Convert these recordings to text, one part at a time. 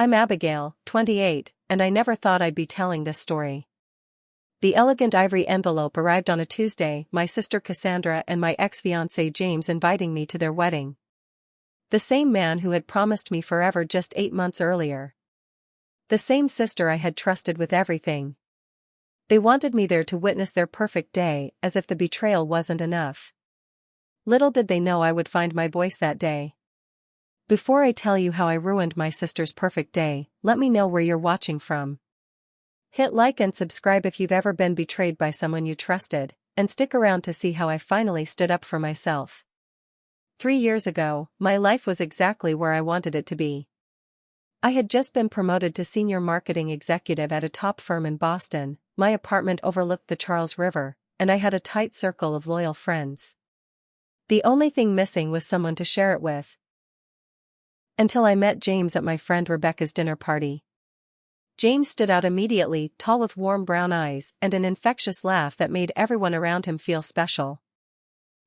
I'm Abigail, 28, and I never thought I'd be telling this story. The elegant ivory envelope arrived on a Tuesday, my sister Cassandra and my ex-fiancé James inviting me to their wedding. The same man who had promised me forever just 8 months earlier. The same sister I had trusted with everything. They wanted me there to witness their perfect day, as if the betrayal wasn't enough. Little did they know I would find my voice that day. Before I tell you how I ruined my sister's perfect day, let me know where you're watching from. Hit like and subscribe if you've ever been betrayed by someone you trusted, and stick around to see how I finally stood up for myself. 3 years ago, my life was exactly where I wanted it to be. I had just been promoted to senior marketing executive at a top firm in Boston, my apartment overlooked the Charles River, and I had a tight circle of loyal friends. The only thing missing was someone to share it with. Until I met James at my friend Rebecca's dinner party. James stood out immediately, tall with warm brown eyes and an infectious laugh that made everyone around him feel special.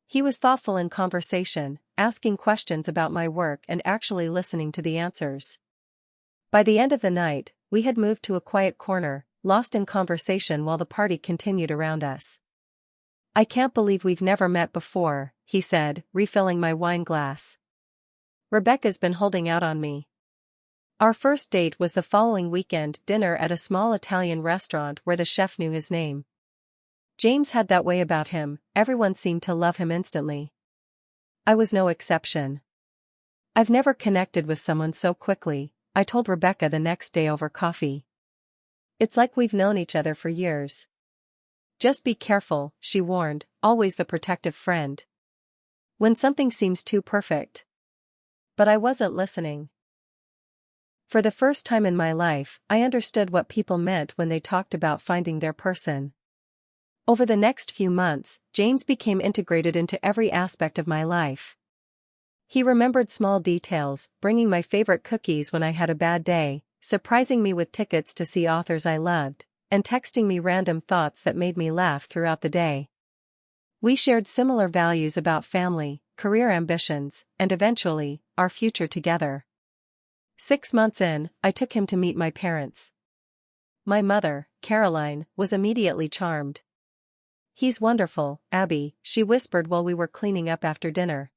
He was thoughtful in conversation, asking questions about my work and actually listening to the answers. By the end of the night, we had moved to a quiet corner, lost in conversation while the party continued around us. "I can't believe we've never met before," he said, refilling my wine glass. "Rebecca's been holding out on me." Our first date was the following weekend, dinner at a small Italian restaurant where the chef knew his name. James had that way about him, everyone seemed to love him instantly. I was no exception. "I've never connected with someone so quickly," I told Rebecca the next day over coffee. "It's like we've known each other for years." "Just be careful," she warned, always the protective friend. "When something seems too perfect." But I wasn't listening. For the first time in my life, I understood what people meant when they talked about finding their person. Over the next few months, James became integrated into every aspect of my life. He remembered small details, bringing my favorite cookies when I had a bad day, surprising me with tickets to see authors I loved, and texting me random thoughts that made me laugh throughout the day. We shared similar values about family, career ambitions, and eventually, our future together. 6 months in, I took him to meet my parents. My mother, Caroline, was immediately charmed. "He's wonderful, Abby," she whispered while we were cleaning up after dinner.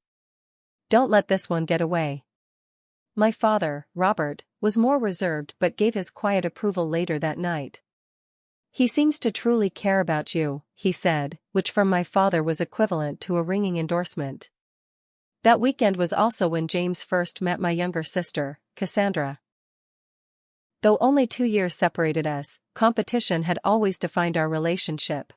"Don't let this one get away." My father, Robert, was more reserved but gave his quiet approval later that night. "He seems to truly care about you," he said, which from my father was equivalent to a ringing endorsement. That weekend was also when James first met my younger sister, Cassandra. Though only 2 years separated us, competition had always defined our relationship.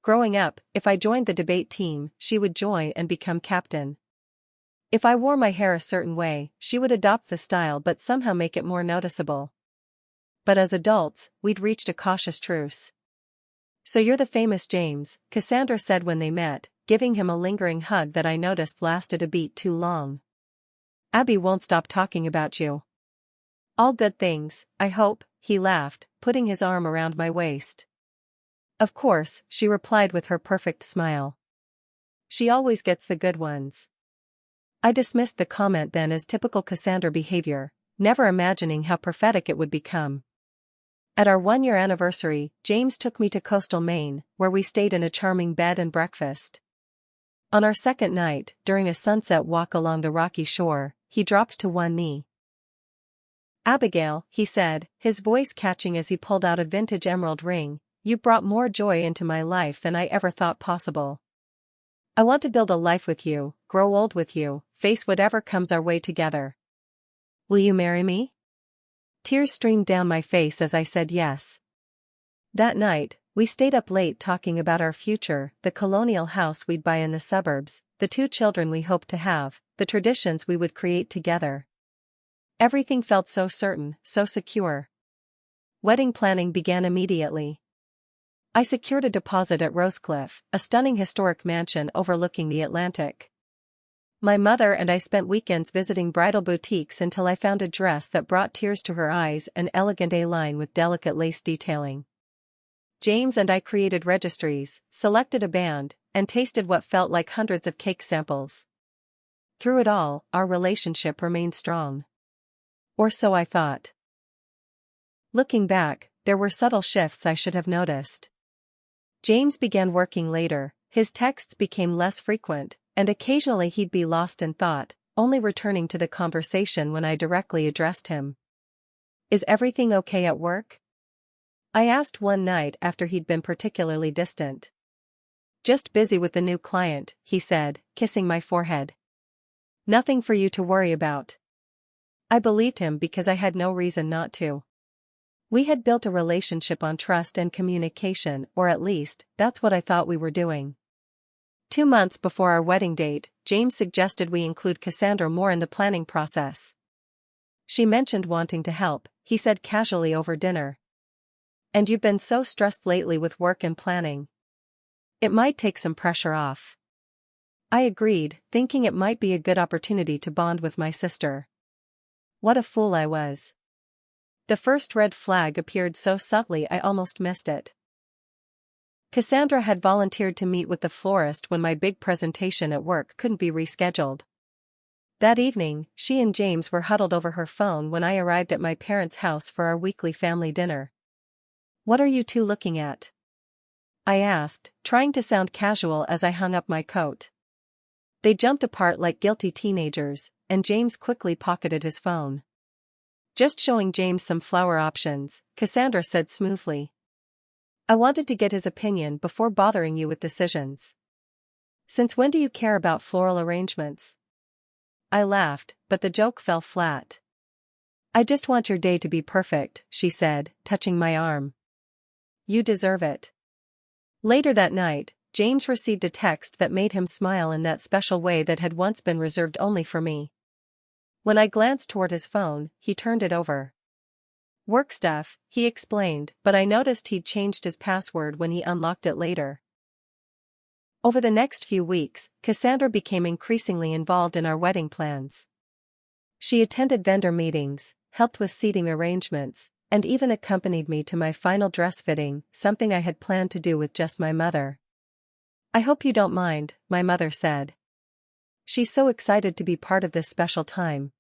Growing up, if I joined the debate team, she would join and become captain. If I wore my hair a certain way, she would adopt the style but somehow make it more noticeable. But as adults, we'd reached a cautious truce. "So you're the famous James," Cassandra said when they met, giving him a lingering hug that I noticed lasted a beat too long. "Abby won't stop talking about you." "All good things, I hope," he laughed, putting his arm around my waist. "Of course," she replied with her perfect smile. "She always gets the good ones." I dismissed the comment then as typical Cassandra behavior, never imagining how prophetic it would become. At our 1-year anniversary, James took me to coastal Maine, where we stayed in a charming bed and breakfast. On our second night, during a sunset walk along the rocky shore, he dropped to one knee. "Abigail," he said, his voice catching as he pulled out a vintage emerald ring, "you've brought more joy into my life than I ever thought possible. I want to build a life with you, grow old with you, face whatever comes our way together. Will you marry me?" Tears streamed down my face as I said yes. That night, we stayed up late talking about our future, the colonial house we'd buy in the suburbs, the 2 children we hoped to have, the traditions we would create together. Everything felt so certain, so secure. Wedding planning began immediately. I secured a deposit at Rosecliff, a stunning historic mansion overlooking the Atlantic. My mother and I spent weekends visiting bridal boutiques until I found a dress that brought tears to her eyes, an elegant A-line with delicate lace detailing. James and I created registries, selected a band, and tasted what felt like hundreds of cake samples. Through it all, our relationship remained strong. Or so I thought. Looking back, there were subtle shifts I should have noticed. James began working later, his texts became less frequent, and occasionally he'd be lost in thought, only returning to the conversation when I directly addressed him. "Is everything okay at work?" I asked one night after he'd been particularly distant. "Just busy with the new client," he said, kissing my forehead. "Nothing for you to worry about." I believed him because I had no reason not to. We had built a relationship on trust and communication, or at least, that's what I thought we were doing. 2 months before our wedding date, James suggested we include Cassandra more in the planning process. She mentioned wanting to help, he said casually over dinner. "And you've been so stressed lately with work and planning. It might take some pressure off." I agreed, thinking it might be a good opportunity to bond with my sister. What a fool I was. The first red flag appeared so subtly I almost missed it. Cassandra had volunteered to meet with the florist when my big presentation at work couldn't be rescheduled. That evening, she and James were huddled over her phone when I arrived at my parents' house for our weekly family dinner. "What are you two looking at?" I asked, trying to sound casual as I hung up my coat. They jumped apart like guilty teenagers, and James quickly pocketed his phone. "Just showing James some flower options," Cassandra said smoothly. "I wanted to get his opinion before bothering you with decisions." "Since when do you care about floral arrangements?" I laughed, but the joke fell flat. "I just want your day to be perfect," she said, touching my arm. "You deserve it." Later that night, James received a text that made him smile in that special way that had once been reserved only for me. When I glanced toward his phone, he turned it over. "Work stuff," he explained, but I noticed he'd changed his password when he unlocked it later. Over the next few weeks, Cassandra became increasingly involved in our wedding plans. She attended vendor meetings, helped with seating arrangements, and even accompanied me to my final dress fitting, something I had planned to do with just my mother. "I hope you don't mind," my mother said. "She's so excited to be part of this special time."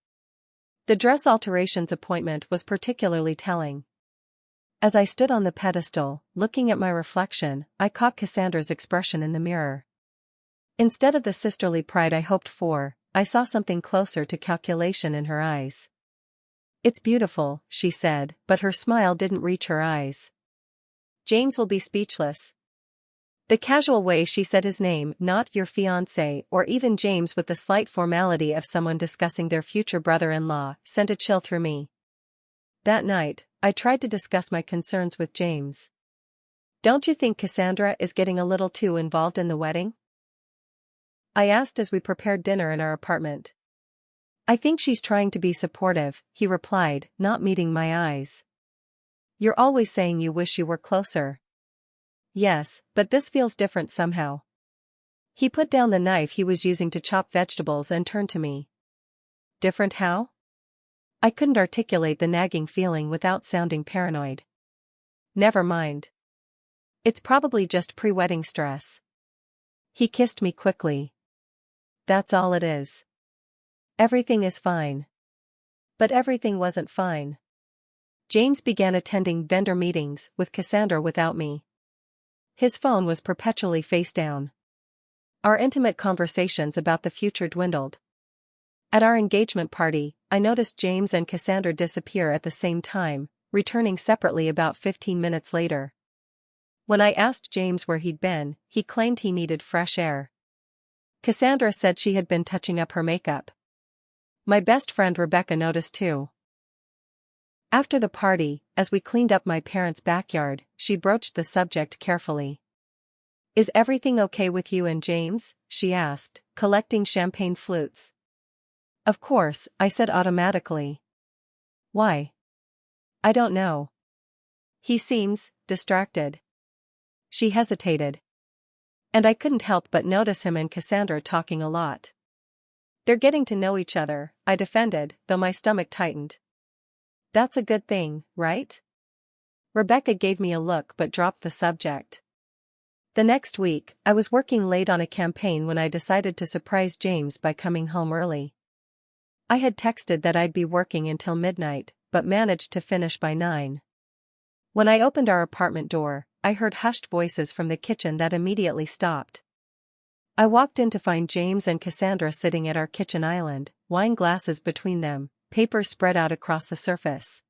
The dress alterations appointment was particularly telling. As I stood on the pedestal, looking at my reflection, I caught Cassandra's expression in the mirror. Instead of the sisterly pride I hoped for, I saw something closer to calculation in her eyes. "It's beautiful," she said, but her smile didn't reach her eyes. "James will be speechless." The casual way she said his name, not "your fiancé," or even James with the slight formality of someone discussing their future brother-in-law, sent a chill through me. That night, I tried to discuss my concerns with James. "Don't you think Cassandra is getting a little too involved in the wedding?" I asked as we prepared dinner in our apartment. "I think she's trying to be supportive," he replied, not meeting my eyes. "You're always saying you wish you were closer." "Yes, but this feels different somehow." He put down the knife he was using to chop vegetables and turned to me. "Different how?" I couldn't articulate the nagging feeling without sounding paranoid. "Never mind. It's probably just pre-wedding stress." He kissed me quickly. "That's all it is. Everything is fine." But everything wasn't fine. James began attending vendor meetings with Cassandra without me. His phone was perpetually face down. Our intimate conversations about the future dwindled. At our engagement party, I noticed James and Cassandra disappear at the same time, returning separately about 15 minutes later. When I asked James where he'd been, he claimed he needed fresh air. Cassandra said she had been touching up her makeup. My best friend Rebecca noticed too. After the party, as we cleaned up my parents' backyard, she broached the subject carefully. "Is everything okay with you and James?" she asked, collecting champagne flutes. "Of course," I said automatically. "Why?" "I don't know. He seems distracted." She hesitated. And I couldn't help but notice him and Cassandra talking a lot. "They're getting to know each other," I defended, though my stomach tightened. "That's a good thing, right?" Rebecca gave me a look but dropped the subject. The next week, I was working late on a campaign when I decided to surprise James by coming home early. I had texted that I'd be working until midnight, but managed to finish by 9. When I opened our apartment door, I heard hushed voices from the kitchen that immediately stopped. I walked in to find James and Cassandra sitting at our kitchen island, wine glasses between them, papers spread out across the surface.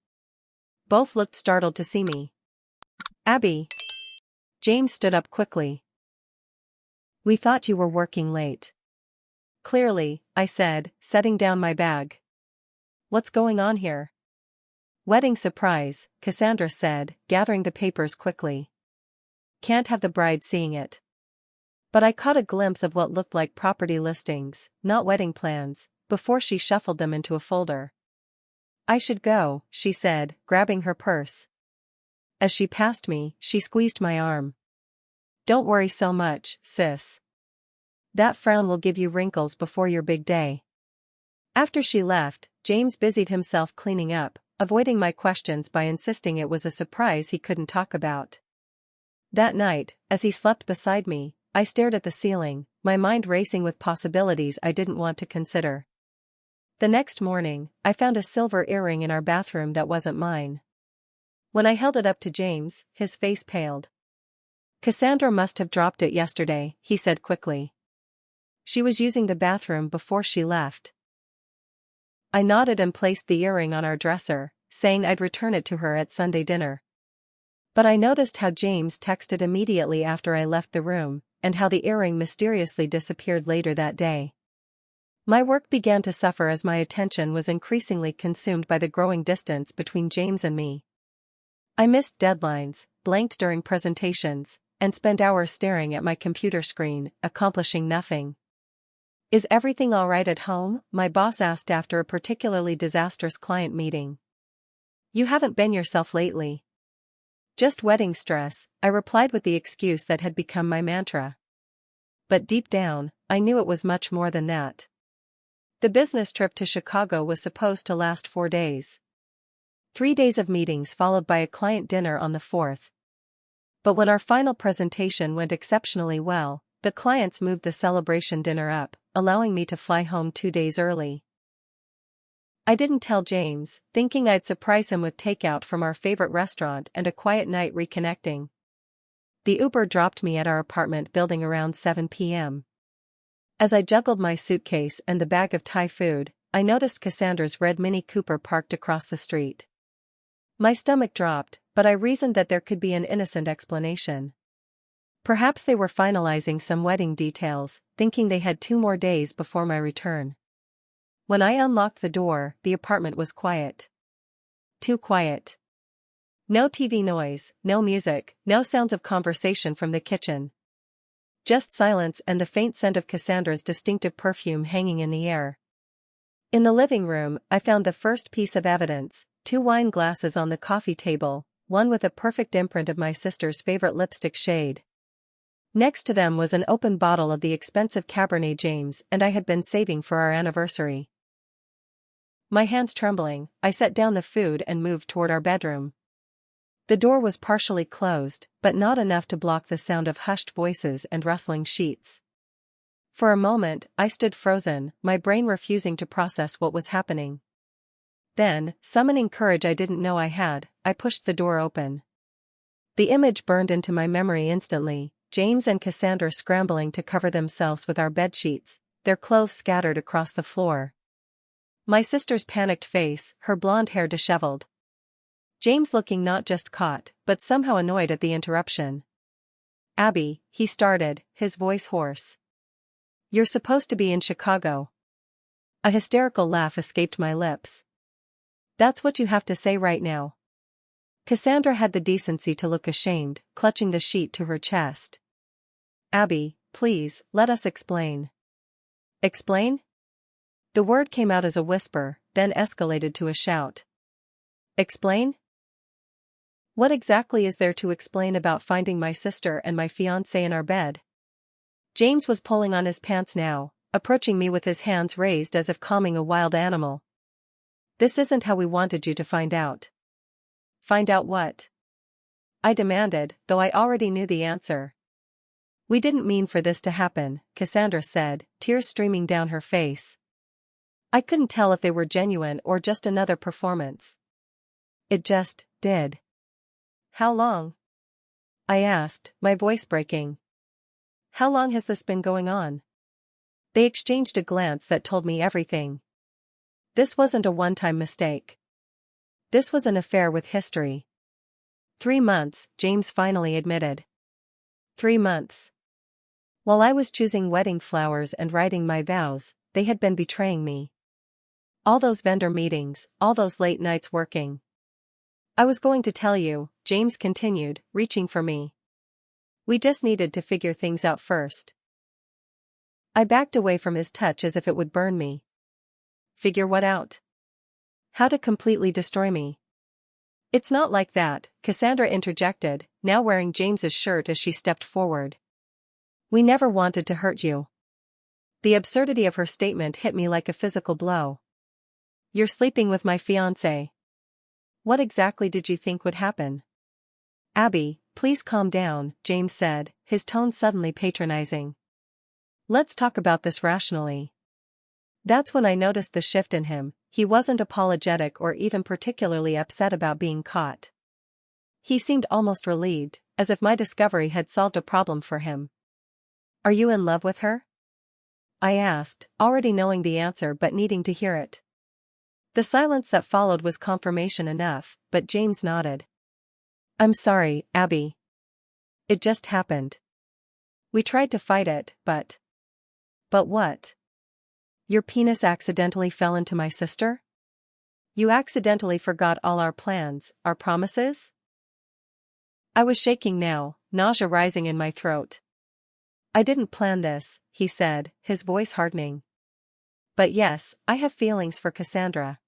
Both looked startled to see me. "Abby." James stood up quickly. "We thought you were working late." "Clearly," I said, setting down my bag. "What's going on here?" "Wedding surprise," Cassandra said, gathering the papers quickly. "Can't have the bride seeing it." But I caught a glimpse of what looked like property listings, not wedding plans, before she shuffled them into a folder. "I should go," she said, grabbing her purse. As she passed me, she squeezed my arm. "Don't worry so much, sis. That frown will give you wrinkles before your big day." After she left, James busied himself cleaning up, avoiding my questions by insisting it was a surprise he couldn't talk about. That night, as he slept beside me, I stared at the ceiling, my mind racing with possibilities I didn't want to consider. The next morning, I found a silver earring in our bathroom that wasn't mine. When I held it up to James, his face paled. "Cassandra must have dropped it yesterday," he said quickly. "She was using the bathroom before she left." I nodded and placed the earring on our dresser, saying I'd return it to her at Sunday dinner. But I noticed how James texted immediately after I left the room, and how the earring mysteriously disappeared later that day. My work began to suffer as my attention was increasingly consumed by the growing distance between James and me. I missed deadlines, blanked during presentations, and spent hours staring at my computer screen, accomplishing nothing. "Is everything all right at home?" my boss asked after a particularly disastrous client meeting. "You haven't been yourself lately." "Just wedding stress," I replied with the excuse that had become my mantra. But deep down, I knew it was much more than that. The business trip to Chicago was supposed to last 4 days. 3 days of meetings followed by a client dinner on the 4th. But when our final presentation went exceptionally well, the clients moved the celebration dinner up, allowing me to fly home 2 days early. I didn't tell James, thinking I'd surprise him with takeout from our favorite restaurant and a quiet night reconnecting. The Uber dropped me at our apartment building around 7 p.m. As I juggled my suitcase and the bag of Thai food, I noticed Cassandra's red Mini Cooper parked across the street. My stomach dropped, but I reasoned that there could be an innocent explanation. Perhaps they were finalizing some wedding details, thinking they had 2 more days before my return. When I unlocked the door, the apartment was quiet. Too quiet. No TV noise, no music, no sounds of conversation from the kitchen. Just silence and the faint scent of Cassandra's distinctive perfume hanging in the air. In the living room, I found the first piece of evidence: 2 wine glasses on the coffee table, one with a perfect imprint of my sister's favorite lipstick shade. Next to them was an open bottle of the expensive Cabernet James and I had been saving for our anniversary. My hands trembling, I set down the food and moved toward our bedroom. The door was partially closed, but not enough to block the sound of hushed voices and rustling sheets. For a moment, I stood frozen, my brain refusing to process what was happening. Then, summoning courage I didn't know I had, I pushed the door open. The image burned into my memory instantly: James and Cassandra scrambling to cover themselves with our bedsheets, their clothes scattered across the floor. My sister's panicked face, her blonde hair disheveled. James looking not just caught, but somehow annoyed at the interruption. "Abby," he started, his voice hoarse. "You're supposed to be in Chicago." A hysterical laugh escaped my lips. "That's what you have to say right now." Cassandra had the decency to look ashamed, clutching the sheet to her chest. "Abby, please, let us explain." "Explain?" The word came out as a whisper, then escalated to a shout. "Explain? What exactly is there to explain about finding my sister and my fiancé in our bed?" James was pulling on his pants now, approaching me with his hands raised as if calming a wild animal. "This isn't how we wanted you to find out." "Find out what?" I demanded, though I already knew the answer. "We didn't mean for this to happen," Cassandra said, tears streaming down her face. I couldn't tell if they were genuine or just another performance. It just did. How long? I asked, my voice breaking. How long has this been going on? They exchanged a glance that told me everything. This wasn't a one-time mistake. This was an affair with history. 3 months, James finally admitted. 3 months. While I was choosing wedding flowers and writing my vows, they had been betraying me. All those vendor meetings, all those late nights working. I was going to tell you, James continued, reaching for me. We just needed to figure things out first. I backed away from his touch as if it would burn me. Figure what out? How to completely destroy me? It's not like that, Cassandra interjected, now wearing James's shirt as she stepped forward. We never wanted to hurt you. The absurdity of her statement hit me like a physical blow. You're sleeping with my fiancé. What exactly did you think would happen? Abby, please calm down, James said, his tone suddenly patronizing. Let's talk about this rationally. That's when I noticed the shift in him. He wasn't apologetic or even particularly upset about being caught. He seemed almost relieved, as if my discovery had solved a problem for him. Are you in love with her? I asked, already knowing the answer but needing to hear it. The silence that followed was confirmation enough, but James nodded. I'm sorry, Abby. It just happened. We tried to fight it, but... But what? Your penis accidentally fell into my sister? You accidentally forgot all our plans, our promises? I was shaking now, nausea rising in my throat. I didn't plan this, he said, his voice hardening. But yes, I have feelings for Cassandra.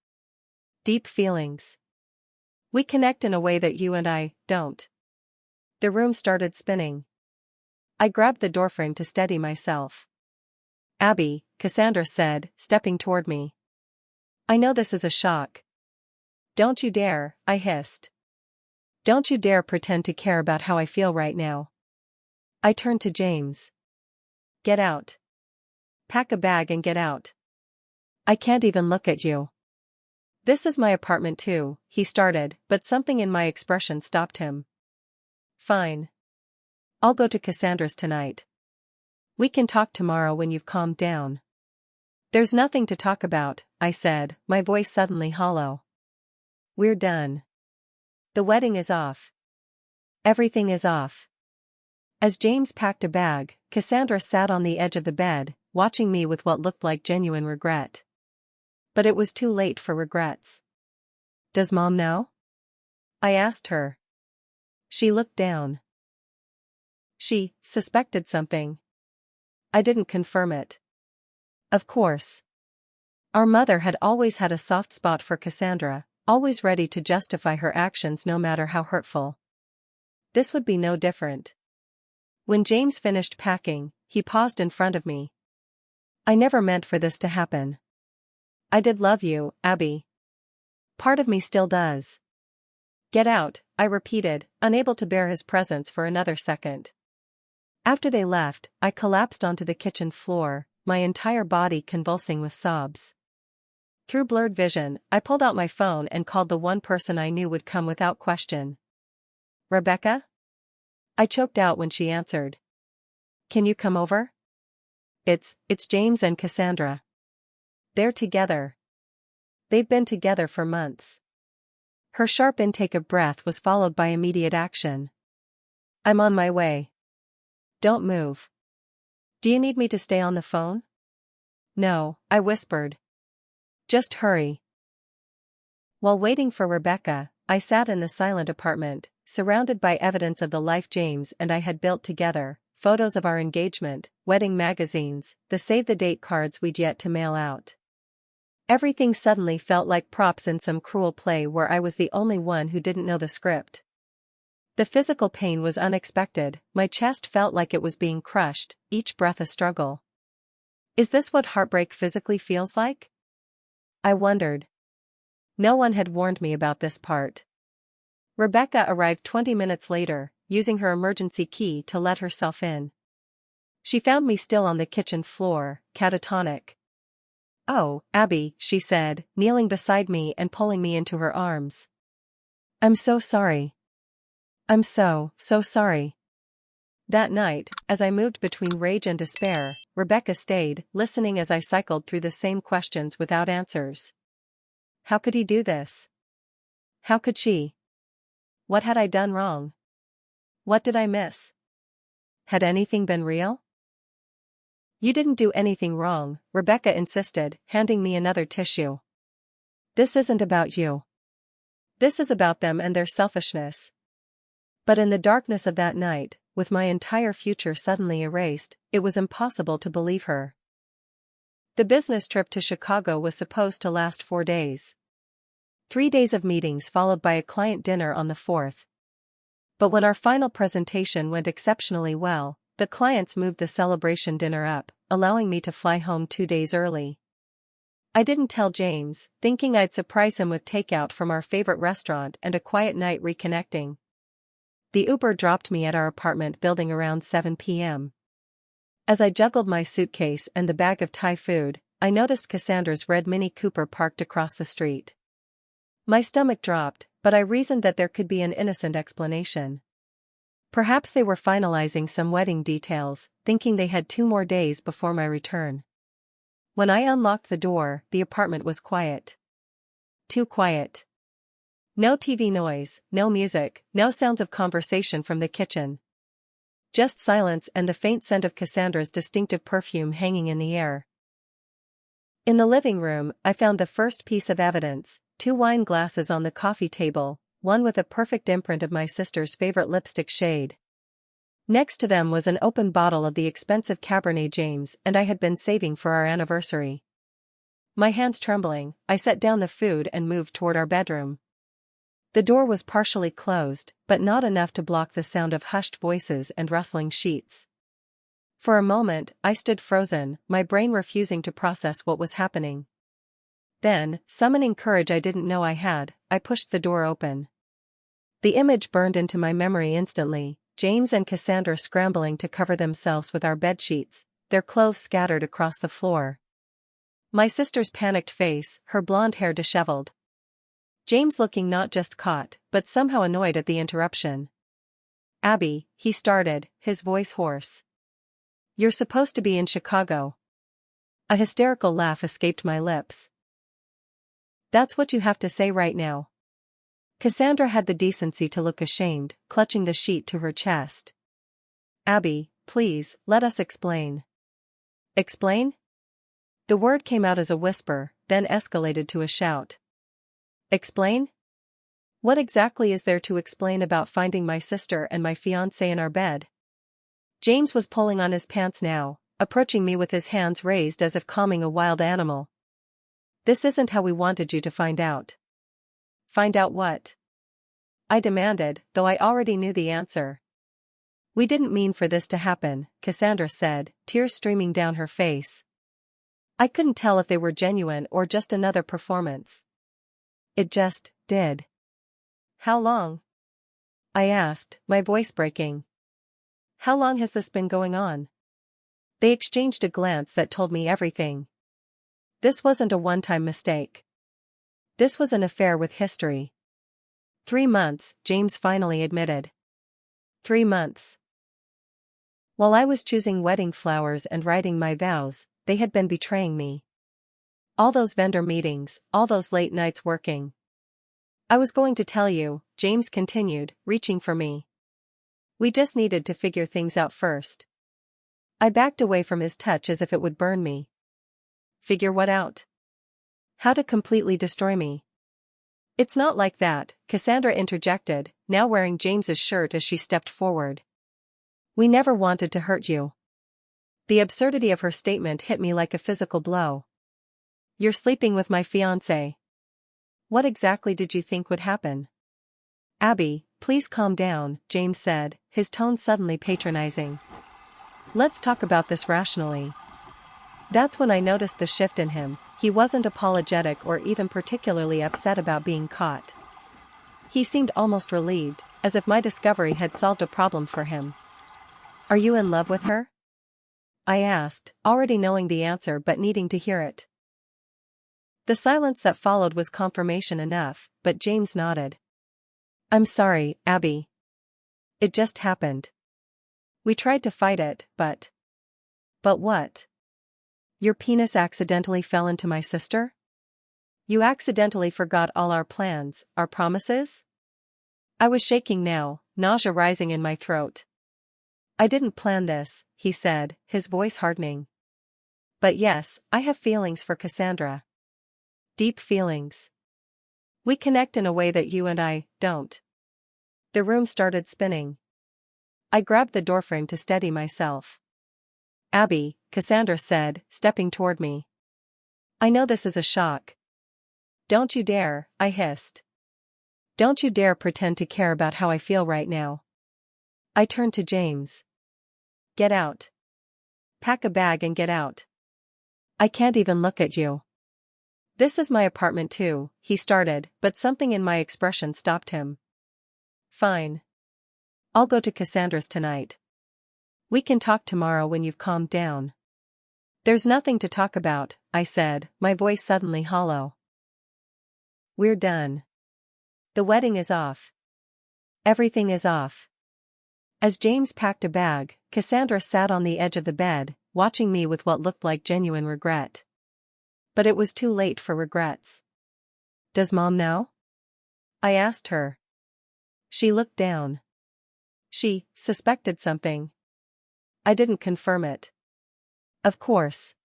Deep feelings. We connect in a way that you and I don't. The room started spinning. I grabbed the doorframe to steady myself. Abby, Cassandra said, stepping toward me. I know this is a shock. Don't you dare, I hissed. Don't you dare pretend to care about how I feel right now. I turned to James. Get out. Pack a bag and get out. I can't even look at you. This is my apartment too, he started, but something in my expression stopped him. Fine. I'll go to Cassandra's tonight. We can talk tomorrow when you've calmed down. There's nothing to talk about, I said, my voice suddenly hollow. We're done. The wedding is off. Everything is off. As James packed a bag, Cassandra sat on the edge of the bed, watching me with what looked like genuine regret. But it was too late for regrets. Does Mom know? I asked her. She looked down. She suspected something. I didn't confirm it. Of course. Our mother had always had a soft spot for Cassandra, always ready to justify her actions no matter how hurtful. This would be no different. When James finished packing, he paused in front of me. I never meant for this to happen. I did love you, Abby. Part of me still does. Get out, I repeated, unable to bear his presence for another second. After they left, I collapsed onto the kitchen floor, my entire body convulsing with sobs. Through blurred vision, I pulled out my phone and called the one person I knew would come without question. Rebecca? I choked out when she answered. Can you come over? It's James and Cassandra. They're together. They've been together for months. Her sharp intake of breath was followed by immediate action. I'm on my way. Don't move. Do you need me to stay on the phone? No, I whispered. Just hurry. While waiting for Rebecca, I sat in the silent apartment, surrounded by evidence of the life James and I had built together, photos of our engagement, wedding magazines, the save-the-date cards we'd yet to mail out. Everything suddenly felt like props in some cruel play where I was the only one who didn't know the script. The physical pain was unexpected, my chest felt like it was being crushed, each breath a struggle. Is this what heartbreak physically feels like? I wondered. No one had warned me about this part. Rebecca arrived 20 minutes later, using her emergency key to let herself in. She found me still on the kitchen floor, catatonic. "Oh, Abby," she said, kneeling beside me and pulling me into her arms. "I'm so sorry. I'm so sorry." That night, as I moved between rage and despair, Rebecca stayed, listening as I cycled through the same questions without answers. How could he do this? How could she? What had I done wrong? What did I miss? Had anything been real? "You didn't do anything wrong," Rebecca insisted, handing me another tissue. "This isn't about you. This is about them and their selfishness." But in the darkness of that night, with my entire future suddenly erased, it was impossible to believe her. The business trip to Chicago was supposed to last 4 days. 3 days of meetings followed by a client dinner on the 4th. But when our final presentation went exceptionally well, the clients moved the celebration dinner up, allowing me to fly home 2 days early. I didn't tell James, thinking I'd surprise him with takeout from our favorite restaurant and a quiet night reconnecting. The Uber dropped me at our apartment building around 7 p.m. As I juggled my suitcase and the bag of Thai food, I noticed Cassandra's red Mini Cooper parked across the street. My stomach dropped, but I reasoned that there could be an innocent explanation. Perhaps they were finalizing some wedding details, thinking they had 2 more days before my return. When I unlocked the door, the apartment was quiet. Too quiet. No TV noise, no music, no sounds of conversation from the kitchen. Just silence and the faint scent of Cassandra's distinctive perfume hanging in the air. In the living room, I found the first piece of evidence: 2 wine glasses on the coffee table, one with a perfect imprint of my sister's favorite lipstick shade. Next to them was an open bottle of the expensive Cabernet James I had been saving for our anniversary. My hands trembling, I set down the food and moved toward our bedroom. The door was partially closed, but not enough to block the sound of hushed voices and rustling sheets. For a moment, I stood frozen, my brain refusing to process what was happening. Then, summoning courage I didn't know I had, I pushed the door open. The image burned into my memory instantly: James and Cassandra scrambling to cover themselves with our bedsheets, their clothes scattered across the floor. My sister's panicked face, her blonde hair disheveled. James looking not just caught, but somehow annoyed at the interruption. "Abby," he started, his voice hoarse. "You're supposed to be in Chicago." A hysterical laugh escaped my lips. "That's what you have to say right now." Cassandra had the decency to look ashamed, clutching the sheet to her chest. "Abby, please, let us explain." "Explain?" The word came out as a whisper, then escalated to a shout. "Explain? What exactly is there to explain about finding my sister and my fiancé in our bed?" James was pulling on his pants now, approaching me with his hands raised as if calming a wild animal. "This isn't how we wanted you to find out." "Find out what?" I demanded, though I already knew the answer. "We didn't mean for this to happen," Cassandra said, tears streaming down her face. I couldn't tell if they were genuine or just another performance. "It just did." "How long?" I asked, my voice breaking. "How long has this been going on?" They exchanged a glance that told me everything. This wasn't a one-time mistake. This was an affair with history. 3 months, James finally admitted. 3 months. While I was choosing wedding flowers and writing my vows, they had been betraying me. All those vendor meetings, all those late nights working. "I was going to tell you," James continued, reaching for me. "We just needed to figure things out first." I backed away from his touch as if it would burn me. "Figure what out?" "How to completely destroy me." "It's not like that," Cassandra interjected, now wearing James's shirt as she stepped forward. "We never wanted to hurt you." The absurdity of her statement hit me like a physical blow. "You're sleeping with my fiancé. What exactly did you think would happen?" "Abby, please calm down," James said, his tone suddenly patronizing. "Let's talk about this rationally." That's when I noticed the shift in him. He wasn't apologetic or even particularly upset about being caught. He seemed almost relieved, as if my discovery had solved a problem for him. "Are you in love with her?" I asked, already knowing the answer but needing to hear it. The silence that followed was confirmation enough, but James nodded. I'm sorry, Abby. It just happened. We tried to fight it, but... But what? Your penis accidentally fell into my sister? You accidentally forgot all our plans, our promises? I was shaking now, nausea rising in my throat. I didn't plan this, he said, his voice hardening. But yes, I have feelings for Cassandra. Deep feelings. We connect in a way that you and I don't. The room started spinning. I grabbed the doorframe to steady myself. Abby, Cassandra said, stepping toward me. I know this is a shock. Don't you dare, I hissed. Don't you dare pretend to care about how I feel right now. I turned to James. Get out. Pack a bag and get out. I can't even look at you. This is my apartment too, he started, but something in my expression stopped him. Fine. I'll go to Cassandra's tonight. We can talk tomorrow when you've calmed down. There's nothing to talk about, I said, my voice suddenly hollow. We're done. The wedding is off. Everything is off. As James packed a bag, Cassandra sat on the edge of the bed, watching me with what looked like genuine regret. But it was too late for regrets. Does Mom know? I asked her. She looked down. She suspected something. I didn't confirm it. Of course.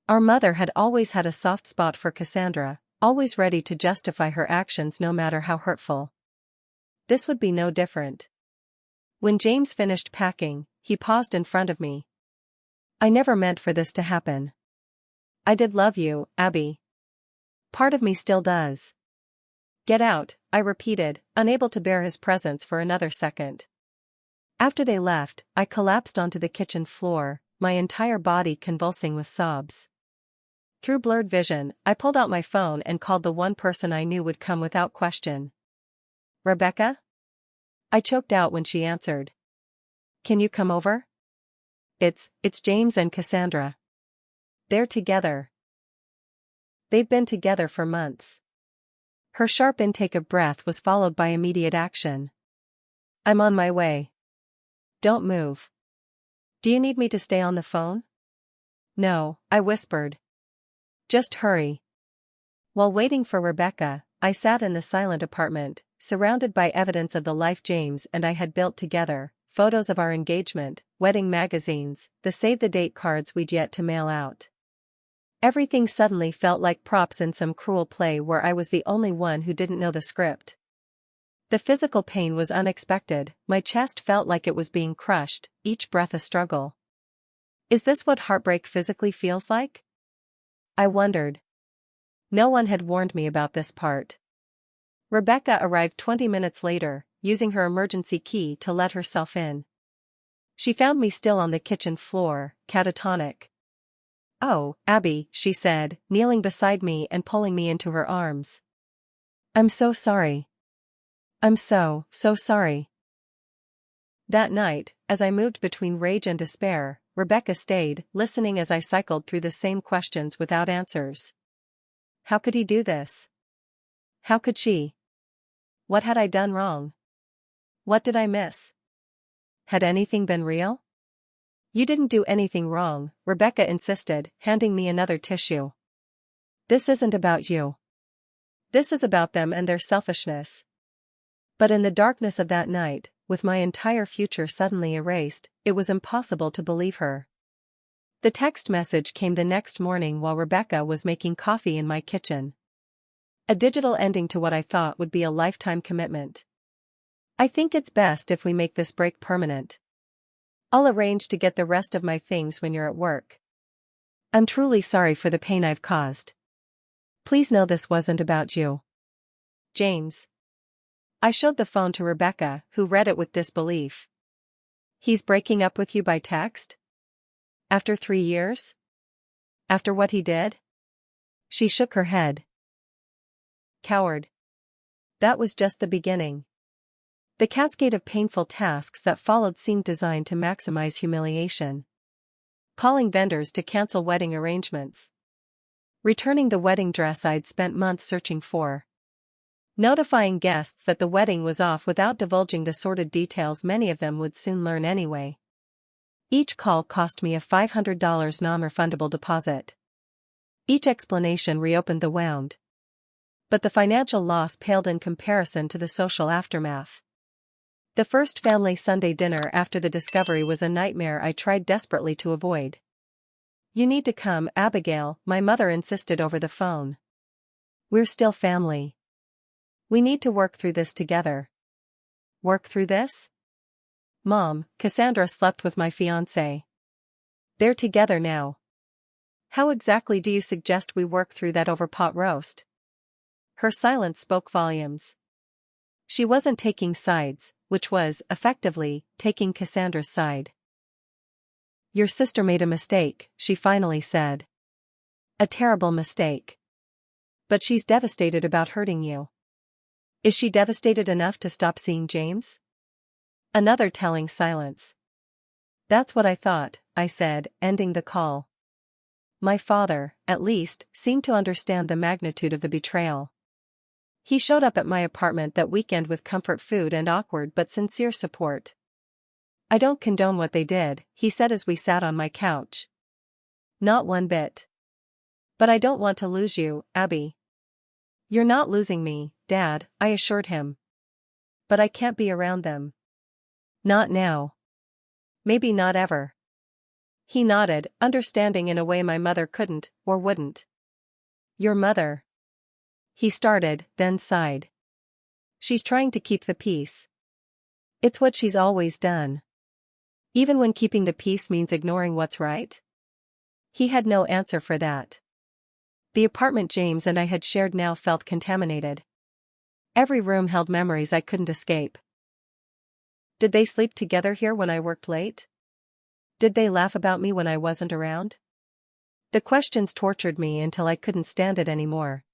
Our mother had always had a soft spot for Cassandra, always ready to justify her actions no matter how hurtful. This would be no different. When James finished packing, he paused in front of me. I never meant for this to happen. I did love you, Abby. Part of me still does. Get out, I repeated, unable to bear his presence for another second. After they left, I collapsed onto the kitchen floor, my entire body convulsing with sobs. Through blurred vision, I pulled out my phone and called the one person I knew would come without question. Rebecca? I choked out when she answered. Can you come over? It's James and Cassandra. They're together. They've been together for months. Her sharp intake of breath was followed by immediate action. I'm on my way. Don't move. Do you need me to stay on the phone? No, I whispered. Just hurry. While waiting for Rebecca, I sat in the silent apartment, surrounded by evidence of the life James and I had built together, photos of our engagement, wedding magazines, the save-the-date cards we'd yet to mail out. Everything suddenly felt like props in some cruel play where I was the only one who didn't know the script. The physical pain was unexpected, my chest felt like it was being crushed, each breath a struggle. Is this what heartbreak physically feels like? I wondered. No one had warned me about this part. Rebecca arrived 20 minutes later, using her emergency key to let herself in. She found me still on the kitchen floor, catatonic. Oh, Abby, she said, kneeling beside me and pulling me into her arms. I'm so sorry. I'm so sorry. That night, as I moved between rage and despair, Rebecca stayed, listening as I cycled through the same questions without answers. How could he do this? How could she? What had I done wrong? What did I miss? Had anything been real? You didn't do anything wrong, Rebecca insisted, handing me another tissue. This isn't about you. This is about them and their selfishness. But in the darkness of that night, with my entire future suddenly erased, it was impossible to believe her. The text message came the next morning while Rebecca was making coffee in my kitchen. A digital ending to what I thought would be a lifetime commitment. I think it's best if we make this break permanent. I'll arrange to get the rest of my things when you're at work. I'm truly sorry for the pain I've caused. Please know this wasn't about you. James. I showed the phone to Rebecca, who read it with disbelief. He's breaking up with you by text? After 3 years? After what he did? She shook her head. Coward. That was just the beginning. The cascade of painful tasks that followed seemed designed to maximize humiliation. Calling vendors to cancel wedding arrangements. returning the wedding dress I'd spent months searching for. Notifying guests that the wedding was off without divulging the sordid details many of them would soon learn anyway. Each call cost me a $500 non-refundable deposit. Each explanation reopened the wound. But the financial loss paled in comparison to the social aftermath. The first family Sunday dinner after the discovery was a nightmare I tried desperately to avoid. "You need to come, Abigail," my mother insisted over the phone. "We're still family. We need to work through this together." "Work through this?" "Mom, Cassandra slept with my fiancé. They're together now. How exactly do you suggest we work through that over pot roast?" Her silence spoke volumes. She wasn't taking sides, which was, effectively, taking Cassandra's side. "Your sister made a mistake," she finally said. "A terrible mistake. But she's devastated about hurting you." "Is she devastated enough to stop seeing James?" Another telling silence. "That's what I thought," I said, ending the call. My father, at least, seemed to understand the magnitude of the betrayal. He showed up at my apartment that weekend with comfort food and awkward but sincere support. "I don't condone what they did," he said as we sat on my couch. "Not one bit. But I don't want to lose you, Abby." "You're not losing me, Dad," I assured him. "But I can't be around them. Not now. Maybe not ever." He nodded, understanding in a way my mother couldn't, or wouldn't. "Your mother?" He started, then sighed. "She's trying to keep the peace. It's what she's always done. Even when keeping the peace means ignoring what's right?" He had no answer for that. The apartment James and I had shared now felt contaminated. Every room held memories I couldn't escape. Did they sleep together here when I worked late? Did they laugh about me when I wasn't around? The questions tortured me until I couldn't stand it anymore.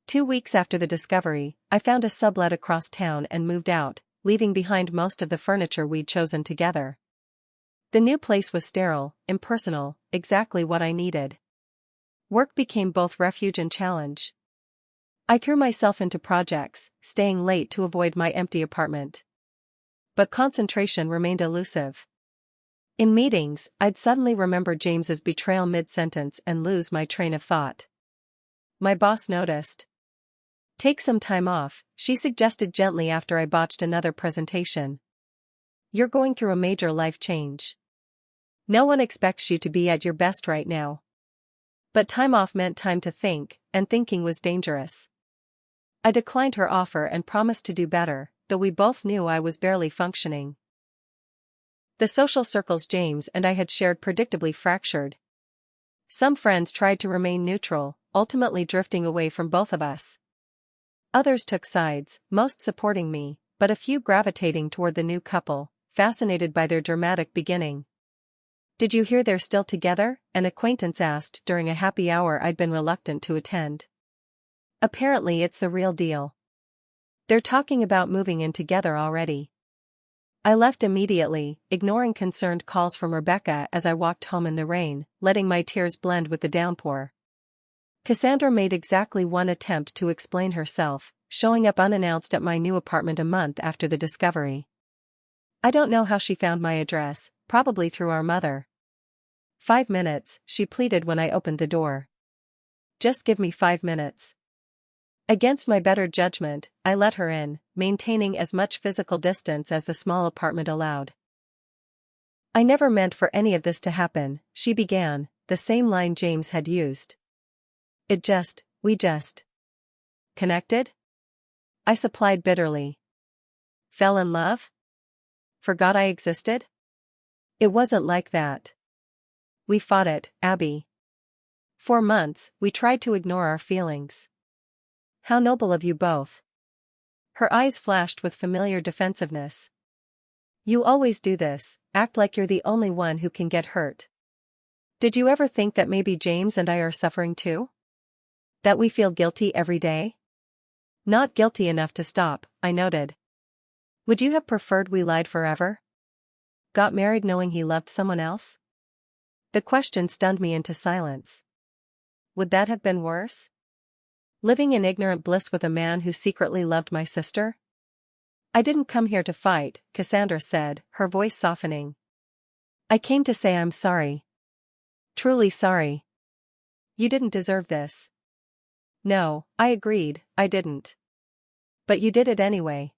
2 weeks after the discovery, I found a sublet across town and moved out, leaving behind most of the furniture we'd chosen together. The new place was sterile, impersonal, exactly what I needed. Work became both refuge and challenge. I threw myself into projects, staying late to avoid my empty apartment. But concentration remained elusive. In meetings, I'd suddenly remember James's betrayal mid-sentence and lose my train of thought. My boss noticed. "Take some time off," she suggested gently after I botched another presentation. "You're going through a major life change. No one expects you to be at your best right now." But time off meant time to think, and thinking was dangerous. I declined her offer and promised to do better, though we both knew I was barely functioning. The social circles James and I had shared predictably fractured. Some friends tried to remain neutral, ultimately drifting away from both of us. Others took sides, most supporting me, but a few gravitating toward the new couple, fascinated by their dramatic beginning. "Did you hear they're still together?" an acquaintance asked during a happy hour I'd been reluctant to attend. "Apparently it's the real deal. They're talking about moving in together already." I left immediately, ignoring concerned calls from Rebecca as I walked home in the rain, letting my tears blend with the downpour. Cassandra made exactly one attempt to explain herself, showing up unannounced at my new apartment a month after the discovery. I don't know how she found my address, probably through our mother. 5 minutes, she pleaded when I opened the door. "Just give me 5 minutes." Against my better judgment, I let her in, maintaining as much physical distance as the small apartment allowed. "I never meant for any of this to happen," she began, the same line James had used. We just connected?" I supplied bitterly. "Fell in love? Forgot I existed?" "It wasn't like that. We fought it, Abby. For months, we tried to ignore our feelings." "How noble of you both." Her eyes flashed with familiar defensiveness. "You always do this, act like you're the only one who can get hurt. Did you ever think that maybe James and I are suffering too? That we feel guilty every day?" "Not guilty enough to stop," I noted. "Would you have preferred we lied forever? Got married knowing he loved someone else?" The question stunned me into silence. Would that have been worse? Living in ignorant bliss with a man who secretly loved my sister? I didn't come here to fight, Cassandra said, her voice softening. I came to say I'm sorry. Truly sorry. You didn't deserve this. No, I agreed, I didn't. But you did it anyway.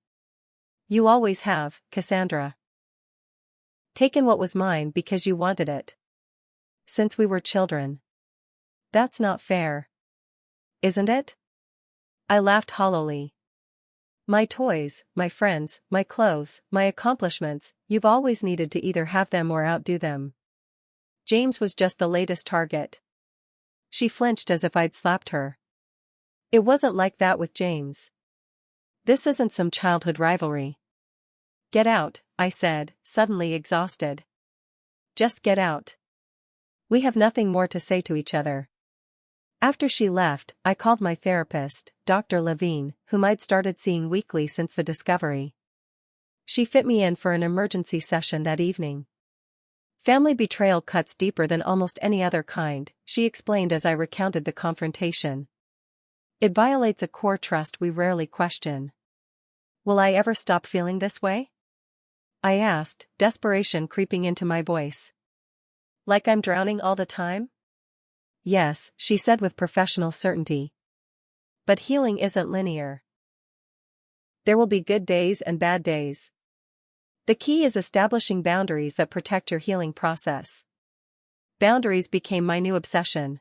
You always have, Cassandra. Taken what was mine because you wanted it. Since we were children. That's not fair. Isn't it? I laughed hollowly. My toys, my friends, my clothes, my accomplishments, you've always needed to either have them or outdo them. James was just the latest target. She flinched as if I'd slapped her. It wasn't like that with James. This isn't some childhood rivalry. Get out, I said, suddenly exhausted. Just get out. We have nothing more to say to each other. After she left, I called my therapist, Dr. Levine, whom I'd started seeing weekly since the discovery. She fit me in for an emergency session that evening. Family betrayal cuts deeper than almost any other kind, she explained as I recounted the confrontation. It violates a core trust we rarely question. Will I ever stop feeling this way? I asked, desperation creeping into my voice. Like I'm drowning all the time? Yes, she said with professional certainty. But healing isn't linear. There will be good days and bad days. The key is establishing boundaries that protect your healing process. Boundaries became my new obsession.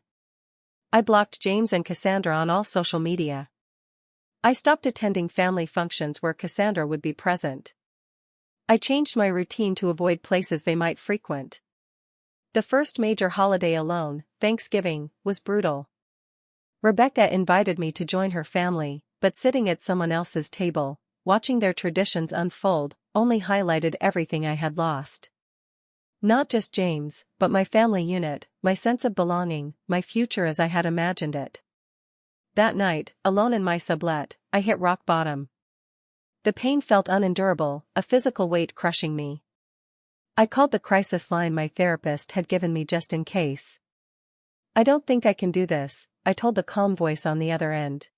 I blocked James and Cassandra on all social media. I stopped attending family functions where Cassandra would be present. I changed my routine to avoid places they might frequent. The first major holiday alone, Thanksgiving, was brutal. Rebecca invited me to join her family, but sitting at someone else's table, watching their traditions unfold, only highlighted everything I had lost. Not just James, but my family unit, my sense of belonging, my future as I had imagined it. That night, alone in my sublet, I hit rock bottom. The pain felt unendurable, a physical weight crushing me. I called the crisis line my therapist had given me just in case. I don't think I can do this, I told the calm voice on the other end.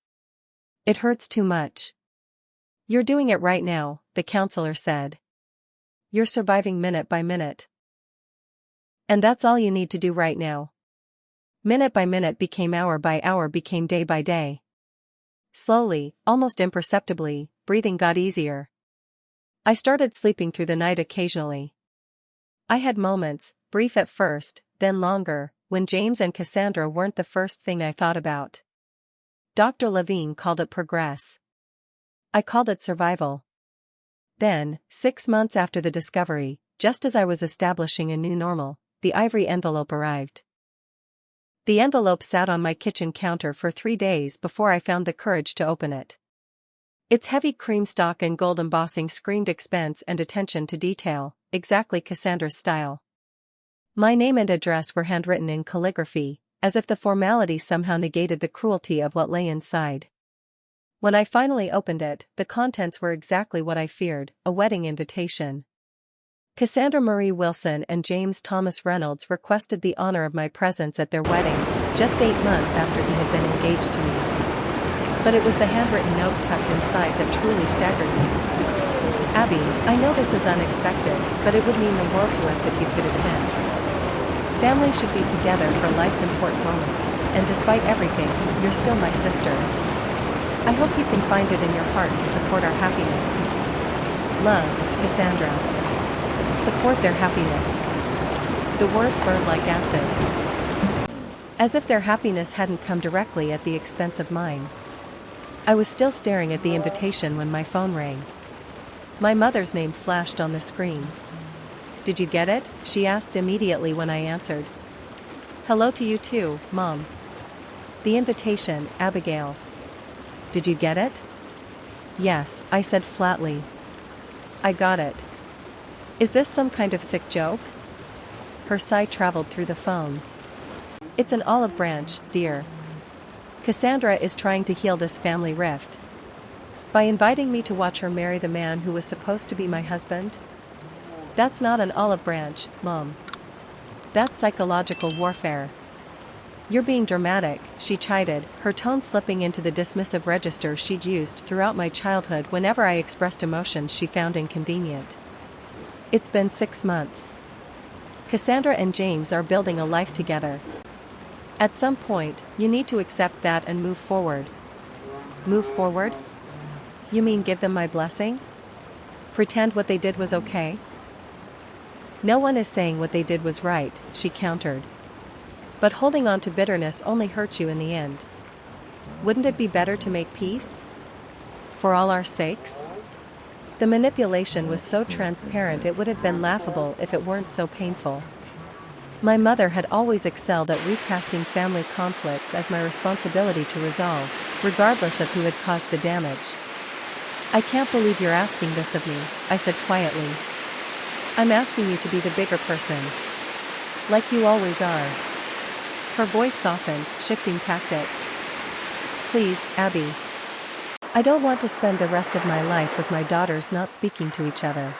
It hurts too much. You're doing it right now, the counselor said. You're surviving minute by minute. And that's all you need to do right now. Minute by minute became hour by hour became day by day. Slowly, almost imperceptibly, breathing got easier. I started sleeping through the night occasionally. I had moments, brief at first, then longer, when James and Cassandra weren't the first thing I thought about. Dr. Levine called it progress. I called it survival. Then, 6 months after the discovery, just as I was establishing a new normal, the ivory envelope arrived. The envelope sat on my kitchen counter for 3 days before I found the courage to open it. Its heavy cream stock and gold embossing screamed expense and attention to detail, exactly Cassandra's style. My name and address were handwritten in calligraphy, as if the formality somehow negated the cruelty of what lay inside. When I finally opened it, the contents were exactly what I feared, a wedding invitation. Cassandra Marie Wilson and James Thomas Reynolds requested the honor of my presence at their wedding, just 8 months after he had been engaged to me. But it was the handwritten note tucked inside that truly staggered me. Abby, I know this is unexpected, but it would mean the world to us if you could attend. Family should be together for life's important moments, and despite everything, you're still my sister. I hope you can find it in your heart to support our happiness. Love, Cassandra. Support their happiness. The words burned like acid. As if their happiness hadn't come directly at the expense of mine. I was still staring at the invitation when my phone rang. My mother's name flashed on the screen. Did you get it? She asked immediately when I answered. Hello to you too, Mom. The invitation, Abigail. Did you get it? Yes, I said flatly. I got it. Is this some kind of sick joke? Her sigh traveled through the phone. It's an olive branch, dear. Cassandra is trying to heal this family rift. By inviting me to watch her marry the man who was supposed to be my husband? That's not an olive branch, Mom. That's psychological warfare. "You're being dramatic," she chided, her tone slipping into the dismissive register she'd used throughout my childhood whenever I expressed emotions she found inconvenient. "It's been 6 months. Cassandra and James are building a life together. At some point, you need to accept that and move forward." "Move forward? You mean give them my blessing? Pretend what they did was okay?" "No one is saying what they did was right," she countered. "But holding on to bitterness only hurts you in the end. Wouldn't it be better to make peace? For all our sakes?" The manipulation was so transparent it would have been laughable if it weren't so painful. My mother had always excelled at recasting family conflicts as my responsibility to resolve, regardless of who had caused the damage. "I can't believe you're asking this of me," I said quietly. "I'm asking you to be the bigger person. Like you always are." Her voice softened, shifting tactics. "Please, Abby. I don't want to spend the rest of my life with my daughters not speaking to each other.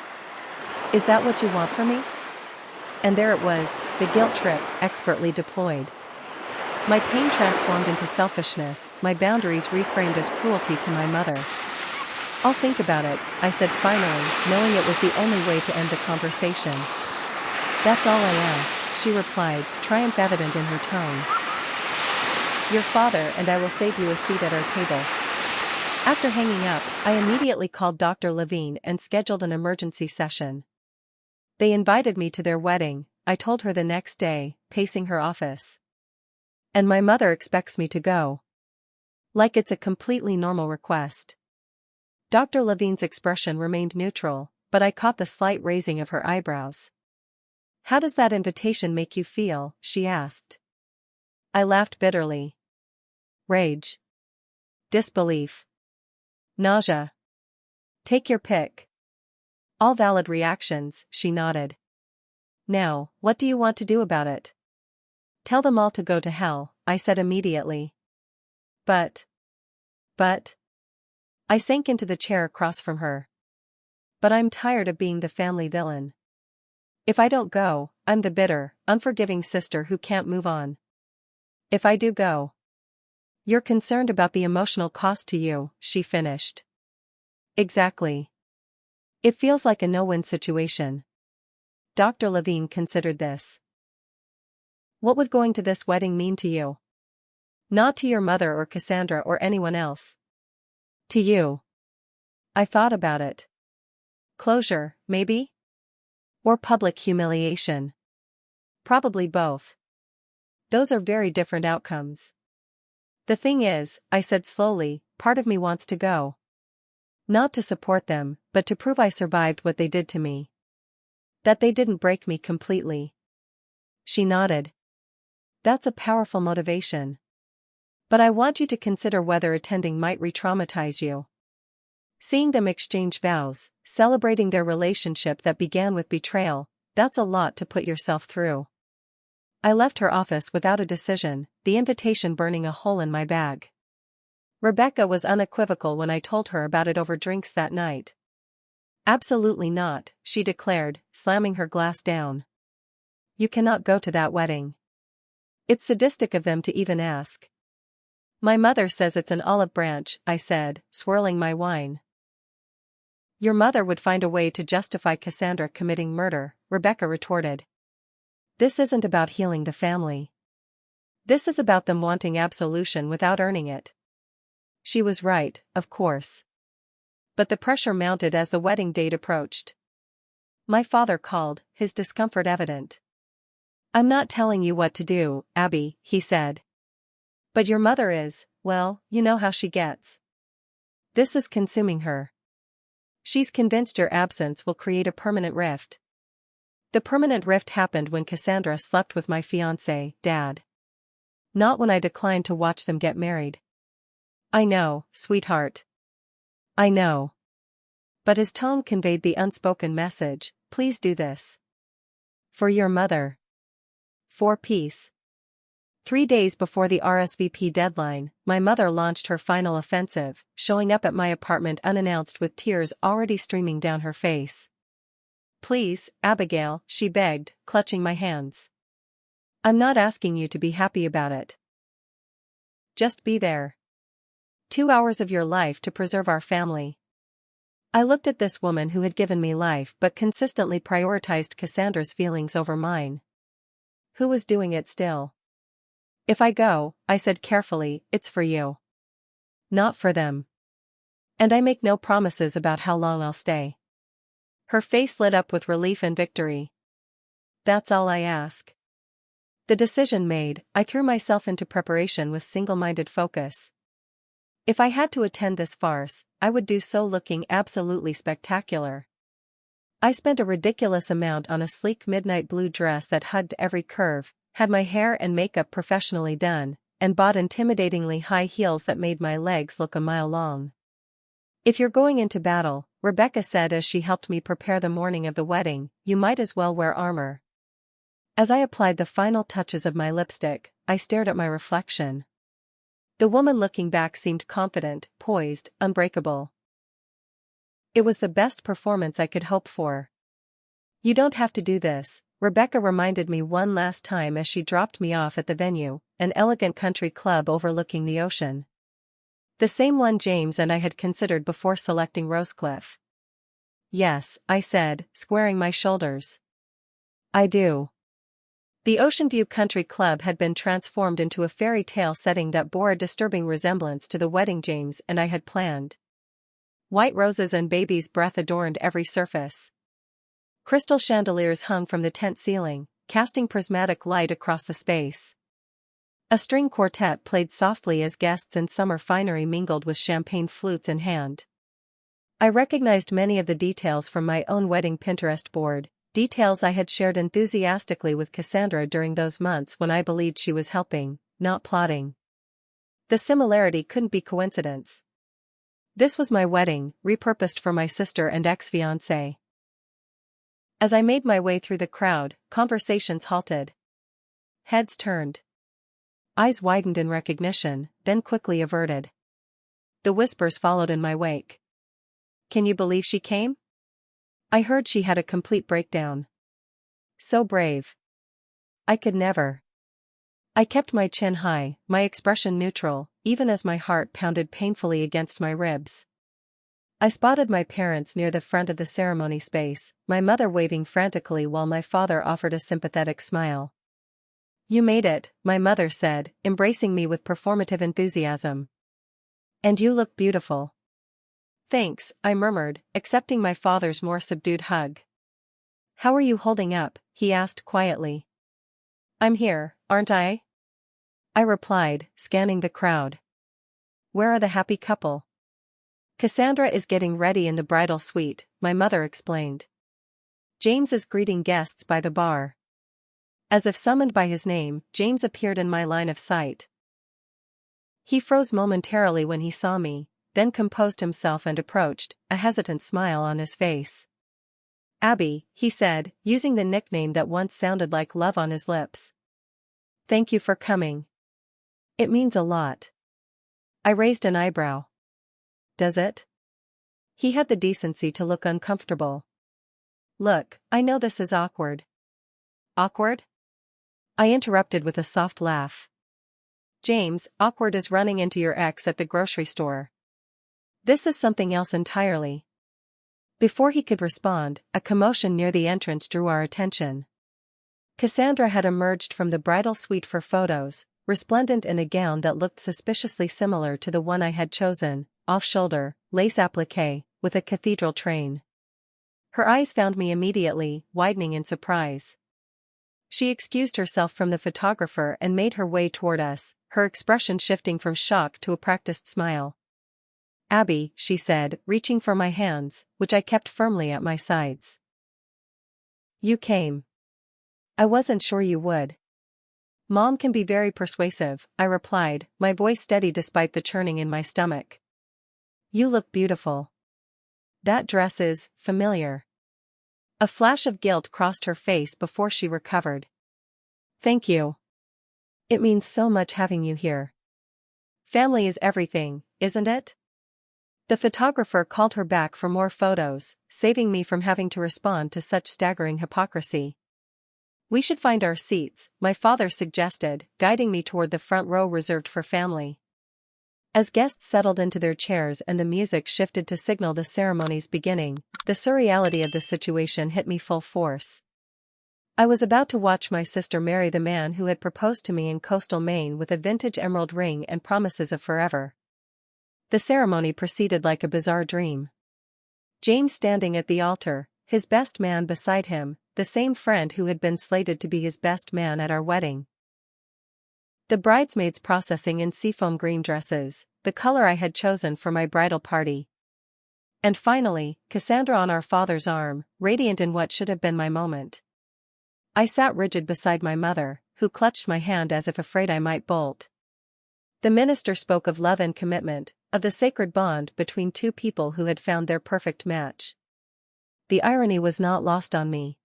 Is that what you want from me?" And there it was, the guilt trip, expertly deployed. My pain transformed into selfishness, my boundaries reframed as cruelty to my mother. "I'll think about it," I said finally, knowing it was the only way to end the conversation. "That's all I ask," she replied, triumph evident in her tone. "Your father and I will save you a seat at our table." After hanging up, I immediately called Dr. Levine and scheduled an emergency session. "They invited me to their wedding," I told her the next day, pacing her office. "And my mother expects me to go. Like it's a completely normal request." Dr. Levine's expression remained neutral, but I caught the slight raising of her eyebrows. "How does that invitation make you feel?" she asked. I laughed bitterly. Rage. Disbelief. Nausea. Take your pick. "All valid reactions," she nodded. "Now, what do you want to do about it?" "Tell them all to go to hell," I said immediately. But. I sank into the chair across from her. "But I'm tired of being the family villain. If I don't go, I'm the bitter, unforgiving sister who can't move on. If I do go." "You're concerned about the emotional cost to you," she finished. "Exactly. It feels like a no-win situation." Dr. Levine considered this. "What would going to this wedding mean to you? Not to your mother or Cassandra or anyone else. To you." I thought about it. Closure, maybe? Or public humiliation? Probably both. Those are very different outcomes. "The thing is," I said slowly, "part of me wants to go. Not to support them, but to prove I survived what they did to me. That they didn't break me completely." She nodded. "That's a powerful motivation. But I want you to consider whether attending might re-traumatize you. Seeing them exchange vows, celebrating their relationship that began with betrayal, that's a lot to put yourself through." I left her office without a decision, the invitation burning a hole in my bag. Rebecca was unequivocal when I told her about it over drinks that night. "Absolutely not," she declared, slamming her glass down. "You cannot go to that wedding. It's sadistic of them to even ask." "My mother says it's an olive branch," I said, swirling my wine. "Your mother would find a way to justify Cassandra committing murder," Rebecca retorted. "This isn't about healing the family. This is about them wanting absolution without earning it." She was right, of course. But the pressure mounted as the wedding date approached. My father called, his discomfort evident. "I'm not telling you what to do, Abby," he said. "But your mother is, well, you know how she gets. This is consuming her. She's convinced your absence will create a permanent rift." The permanent rift happened when Cassandra slept with my fiancé, Dad. Not when I declined to watch them get married. "I know, sweetheart. I know." But his tone conveyed the unspoken message, "Please do this. For your mother. For peace." 3 days before the RSVP deadline, my mother launched her final offensive, showing up at my apartment unannounced with tears already streaming down her face. "Please, Abigail," she begged, clutching my hands. I'm not asking you to be happy about it. Just be there. 2 hours of your life to preserve our family. I looked at this woman who had given me life but consistently prioritized Cassandra's feelings over mine. Who was doing it still? If I go, I said carefully, it's for you. Not for them. And I make no promises about how long I'll stay. Her face lit up with relief and victory. That's all I ask. The decision made, I threw myself into preparation with single-minded focus. If I had to attend this farce, I would do so looking absolutely spectacular. I spent a ridiculous amount on a sleek midnight blue dress that hugged every curve, had my hair and makeup professionally done, and bought intimidatingly high heels that made my legs look a mile long. If you're going into battle, Rebecca said as she helped me prepare the morning of the wedding, you might as well wear armor. As I applied the final touches of my lipstick, I stared at my reflection. The woman looking back seemed confident, poised, unbreakable. It was the best performance I could hope for. You don't have to do this, Rebecca reminded me one last time as she dropped me off at the venue, an elegant country club overlooking the ocean. The same one James and I had considered before selecting Rosecliff. Yes, I said, squaring my shoulders. I do. The Ocean View Country Club had been transformed into a fairy tale setting that bore a disturbing resemblance to the wedding James and I had planned. White roses and baby's breath adorned every surface. Crystal chandeliers hung from the tent ceiling, casting prismatic light across the space. A string quartet played softly as guests in summer finery mingled with champagne flutes in hand. I recognized many of the details from my own wedding Pinterest board, details I had shared enthusiastically with Cassandra during those months when I believed she was helping, not plotting. The similarity couldn't be coincidence. This was my wedding, repurposed for my sister and ex-fiancé. As I made my way through the crowd, conversations halted. Heads turned. Eyes widened in recognition, then quickly averted. The whispers followed in my wake. Can you believe she came? I heard she had a complete breakdown. So brave. I could never. I kept my chin high, my expression neutral, even as my heart pounded painfully against my ribs. I spotted my parents near the front of the ceremony space, my mother waving frantically while my father offered a sympathetic smile. You made it, my mother said, embracing me with performative enthusiasm. And you look beautiful. Thanks, I murmured, accepting my father's more subdued hug. How are you holding up? He asked quietly. I'm here, aren't I? I replied, scanning the crowd. Where are the happy couple? Cassandra is getting ready in the bridal suite, my mother explained. James is greeting guests by the bar. As if summoned by his name, James appeared in my line of sight. He froze momentarily when he saw me, then composed himself and approached, a hesitant smile on his face. Abby, he said, using the nickname that once sounded like love on his lips. Thank you for coming. It means a lot. I raised an eyebrow. Does it? He had the decency to look uncomfortable. Look, I know this is awkward. Awkward? I interrupted with a soft laugh. James, awkward is running into your ex at the grocery store. This is something else entirely. Before he could respond, a commotion near the entrance drew our attention. Cassandra had emerged from the bridal suite for photos, resplendent in a gown that looked suspiciously similar to the one I had chosen, off-shoulder, lace appliqué, with a cathedral train. Her eyes found me immediately, widening in surprise. She excused herself from the photographer and made her way toward us, her expression shifting from shock to a practiced smile. Abby, she said, reaching for my hands, which I kept firmly at my sides. You came. I wasn't sure you would. Mom can be very persuasive, I replied, my voice steady despite the churning in my stomach. You look beautiful. That dress is familiar. A flash of guilt crossed her face before she recovered. Thank you. It means so much having you here. Family is everything, isn't it? The photographer called her back for more photos, saving me from having to respond to such staggering hypocrisy. We should find our seats, my father suggested, guiding me toward the front row reserved for family. As guests settled into their chairs and the music shifted to signal the ceremony's beginning, the surreality of the situation hit me full force. I was about to watch my sister marry the man who had proposed to me in coastal Maine with a vintage emerald ring and promises of forever. The ceremony proceeded like a bizarre dream. James standing at the altar, his best man beside him, the same friend who had been slated to be his best man at our wedding. The bridesmaids processing in seafoam green dresses, the color I had chosen for my bridal party. And finally, Cassandra on our father's arm, radiant in what should have been my moment. I sat rigid beside my mother, who clutched my hand as if afraid I might bolt. The minister spoke of love and commitment, of the sacred bond between two people who had found their perfect match. The irony was not lost on me.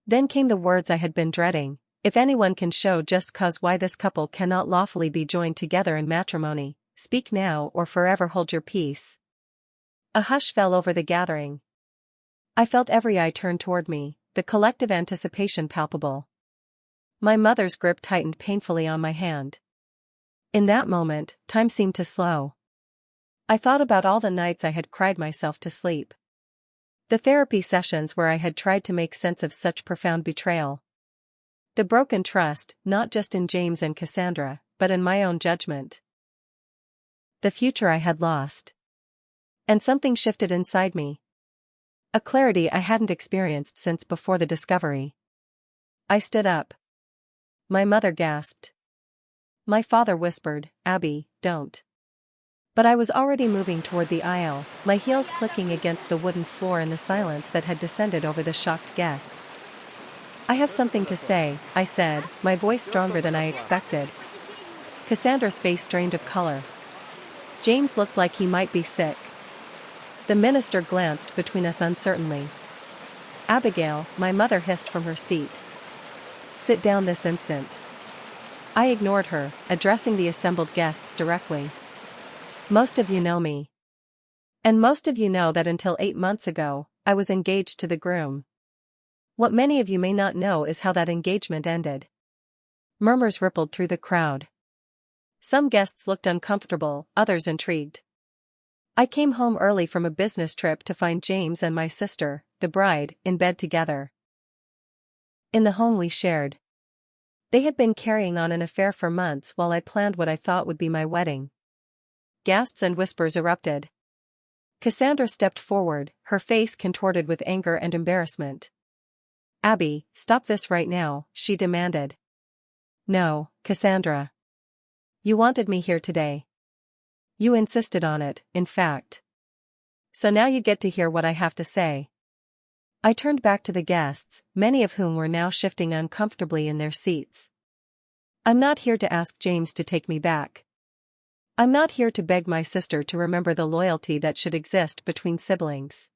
Then came the words I had been dreading: if anyone can show just cause why this couple cannot lawfully be joined together in matrimony, speak now or forever hold your peace. A hush fell over the gathering. I felt every eye turn toward me, the collective anticipation palpable. My mother's grip tightened painfully on my hand. In that moment, time seemed to slow. I thought about all the nights I had cried myself to sleep. The therapy sessions where I had tried to make sense of such profound betrayal. The broken trust, not just in James and Cassandra, but in my own judgment. The future I had lost. And something shifted inside me. A clarity I hadn't experienced since before the discovery. I stood up. My mother gasped. My father whispered, "Abby, don't." But I was already moving toward the aisle, my heels clicking against the wooden floor in the silence that had descended over the shocked guests. "I have something to say," I said, my voice stronger than I expected. Cassandra's face drained of color. James looked like he might be sick. The minister glanced between us uncertainly. "Abigail," my mother hissed from her seat. "Sit down this instant." I ignored her, addressing the assembled guests directly. "Most of you know me. And most of you know that until 8 months ago, I was engaged to the groom. What many of you may not know is how that engagement ended." Murmurs rippled through the crowd. Some guests looked uncomfortable, others intrigued. I came home early from a business trip to find James and my sister, the bride, in bed together. In the home we shared. They had been carrying on an affair for months while I planned what I thought would be my wedding. Gasps and whispers erupted. Cassandra stepped forward, her face contorted with anger and embarrassment. "Abby, stop this right now," she demanded. "No, Cassandra. You wanted me here today. You insisted on it, in fact. So now you get to hear what I have to say." I turned back to the guests, many of whom were now shifting uncomfortably in their seats. "I'm not here to ask James to take me back. I'm not here to beg my sister to remember the loyalty that should exist between siblings.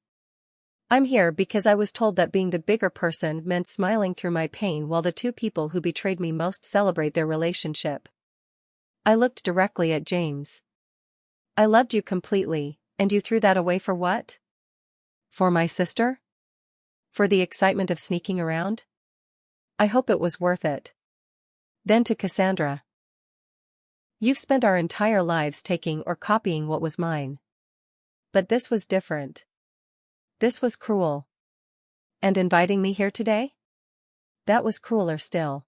I'm here because I was told that being the bigger person meant smiling through my pain while the two people who betrayed me most celebrate their relationship." I looked directly at James. "I loved you completely, and you threw that away for what? For my sister? For the excitement of sneaking around? I hope it was worth it." Then to Cassandra. "You've spent our entire lives taking or copying what was mine. But this was different. This was cruel. And inviting me here today? That was crueler still."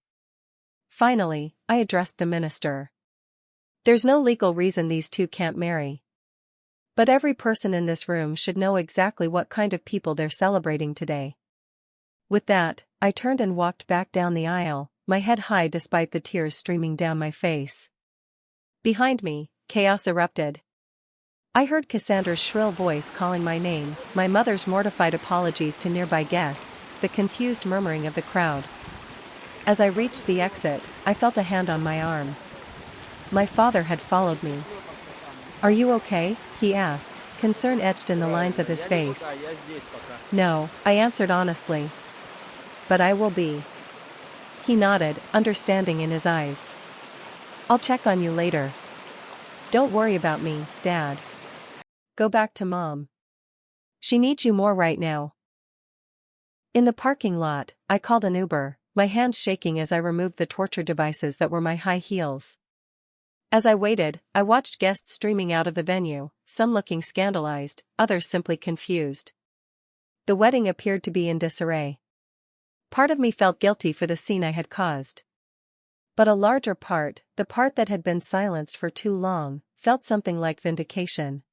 Finally, I addressed the minister. "There's no legal reason these two can't marry. But every person in this room should know exactly what kind of people they're celebrating today." With that, I turned and walked back down the aisle, my head high despite the tears streaming down my face. Behind me, chaos erupted. I heard Cassandra's shrill voice calling my name, my mother's mortified apologies to nearby guests, the confused murmuring of the crowd. As I reached the exit, I felt a hand on my arm. My father had followed me. "Are you okay?" he asked, concern etched in the lines of his face. "No," I answered honestly. "But I will be." He nodded, understanding in his eyes. "I'll check on you later. Don't worry about me, Dad. Go back to Mom. She needs you more right now." In the parking lot, I called an Uber, my hands shaking as I removed the torture devices that were my high heels. As I waited, I watched guests streaming out of the venue, some looking scandalized, others simply confused. The wedding appeared to be in disarray. Part of me felt guilty for the scene I had caused. But a larger part, the part that had been silenced for too long, felt something like vindication.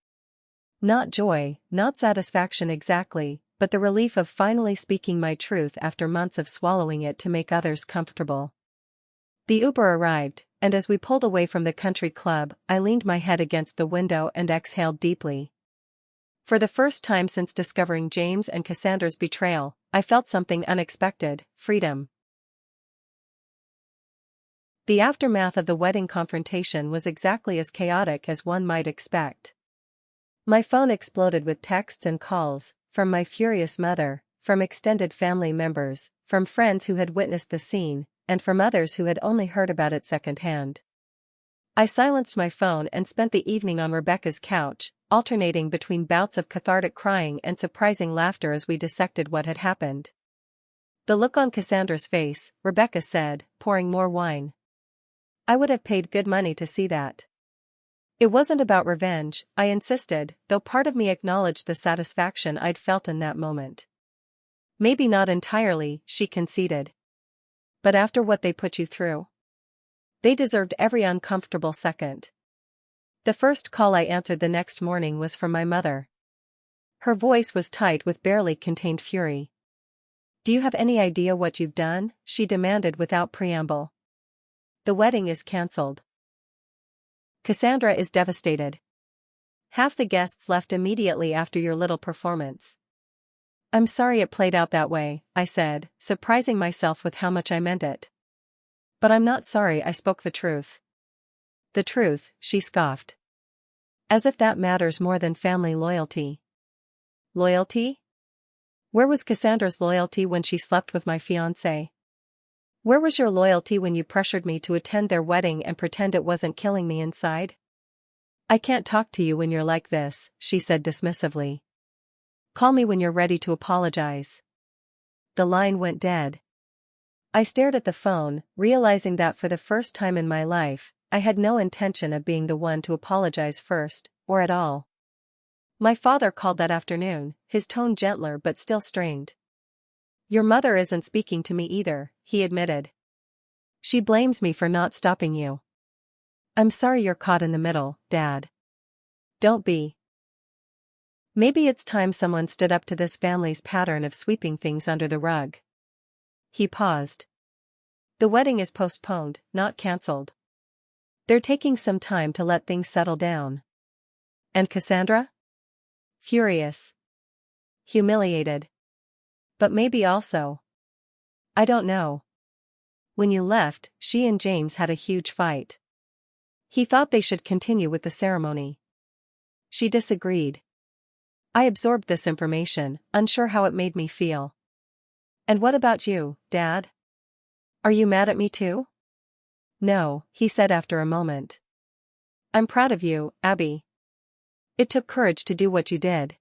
Not joy, not satisfaction exactly, but the relief of finally speaking my truth after months of swallowing it to make others comfortable. The Uber arrived, and as we pulled away from the country club, I leaned my head against the window and exhaled deeply. For the first time since discovering James and Cassandra's betrayal, I felt something unexpected: freedom. The aftermath of the wedding confrontation was exactly as chaotic as one might expect. My phone exploded with texts and calls, from my furious mother, from extended family members, from friends who had witnessed the scene, and from others who had only heard about it secondhand. I silenced my phone and spent the evening on Rebecca's couch, alternating between bouts of cathartic crying and surprising laughter as we dissected what had happened. The look on Cassandra's face, Rebecca said, pouring more wine. I would have paid good money to see that. It wasn't about revenge, I insisted, though part of me acknowledged the satisfaction I'd felt in that moment. Maybe not entirely, she conceded. But after what they put you through? They deserved every uncomfortable second. The first call I answered the next morning was from my mother. Her voice was tight with barely contained fury. Do you have any idea what you've done? She demanded without preamble. The wedding is cancelled. Cassandra is devastated. Half the guests left immediately after your little performance. I'm sorry it played out that way, I said, surprising myself with how much I meant it. But I'm not sorry, I spoke the truth. The truth, she scoffed. As if that matters more than family loyalty. Loyalty? Where was Cassandra's loyalty when she slept with my fiancé? Where was your loyalty when you pressured me to attend their wedding and pretend it wasn't killing me inside? I can't talk to you when you're like this, she said dismissively. Call me when you're ready to apologize. The line went dead. I stared at the phone, realizing that for the first time in my life, I had no intention of being the one to apologize first, or at all. My father called that afternoon, his tone gentler but still strained. Your mother isn't speaking to me either, he admitted. She blames me for not stopping you. I'm sorry you're caught in the middle, Dad. Don't be. Maybe it's time someone stood up to this family's pattern of sweeping things under the rug. He paused. The wedding is postponed, not cancelled. They're taking some time to let things settle down. And Cassandra? Furious. Humiliated. But maybe also. I don't know. When you left, she and James had a huge fight. He thought they should continue with the ceremony. She disagreed. I absorbed this information, unsure how it made me feel. And what about you, Dad? Are you mad at me too? No, he said after a moment. I'm proud of you, Abby. It took courage to do what you did.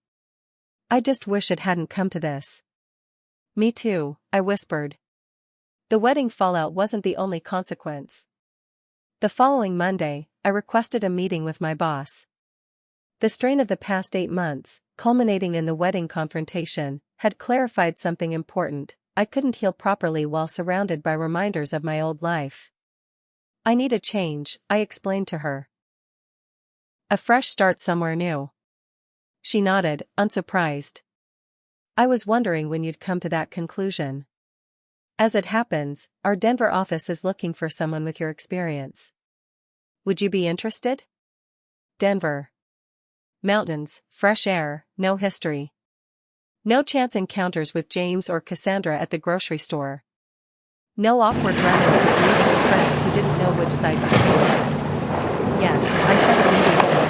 I just wish it hadn't come to this. Me too, I whispered. The wedding fallout wasn't the only consequence. The following Monday, I requested a meeting with my boss. The strain of the past 8 months, culminating in the wedding confrontation, had clarified something important. I couldn't heal properly while surrounded by reminders of my old life. I need a change, I explained to her. A fresh start somewhere new. She nodded, unsurprised. I was wondering when you'd come to that conclusion. As it happens, our Denver office is looking for someone with your experience. Would you be interested? Denver. Mountains, fresh air, no history. No chance encounters with James or Cassandra at the grocery store. No awkward run-ins with mutual friends who didn't know which side to take. Yes, I said immediately.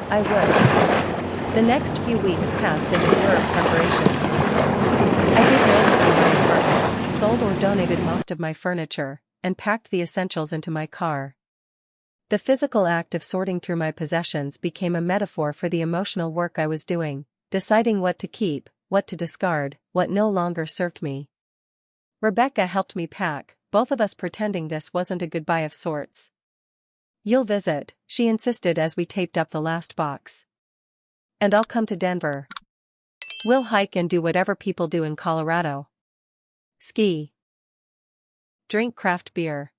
I would. The next few weeks passed in a blur of preparations. I gave notice on my apartment, sold or donated most of my furniture, and packed the essentials into my car. The physical act of sorting through my possessions became a metaphor for the emotional work I was doing, deciding what to keep, what to discard, what no longer served me. Rebecca helped me pack, both of us pretending this wasn't a goodbye of sorts. "You'll visit," she insisted as we taped up the last box. "And I'll come to Denver. We'll hike and do whatever people do in Colorado. Ski. Drink craft beer.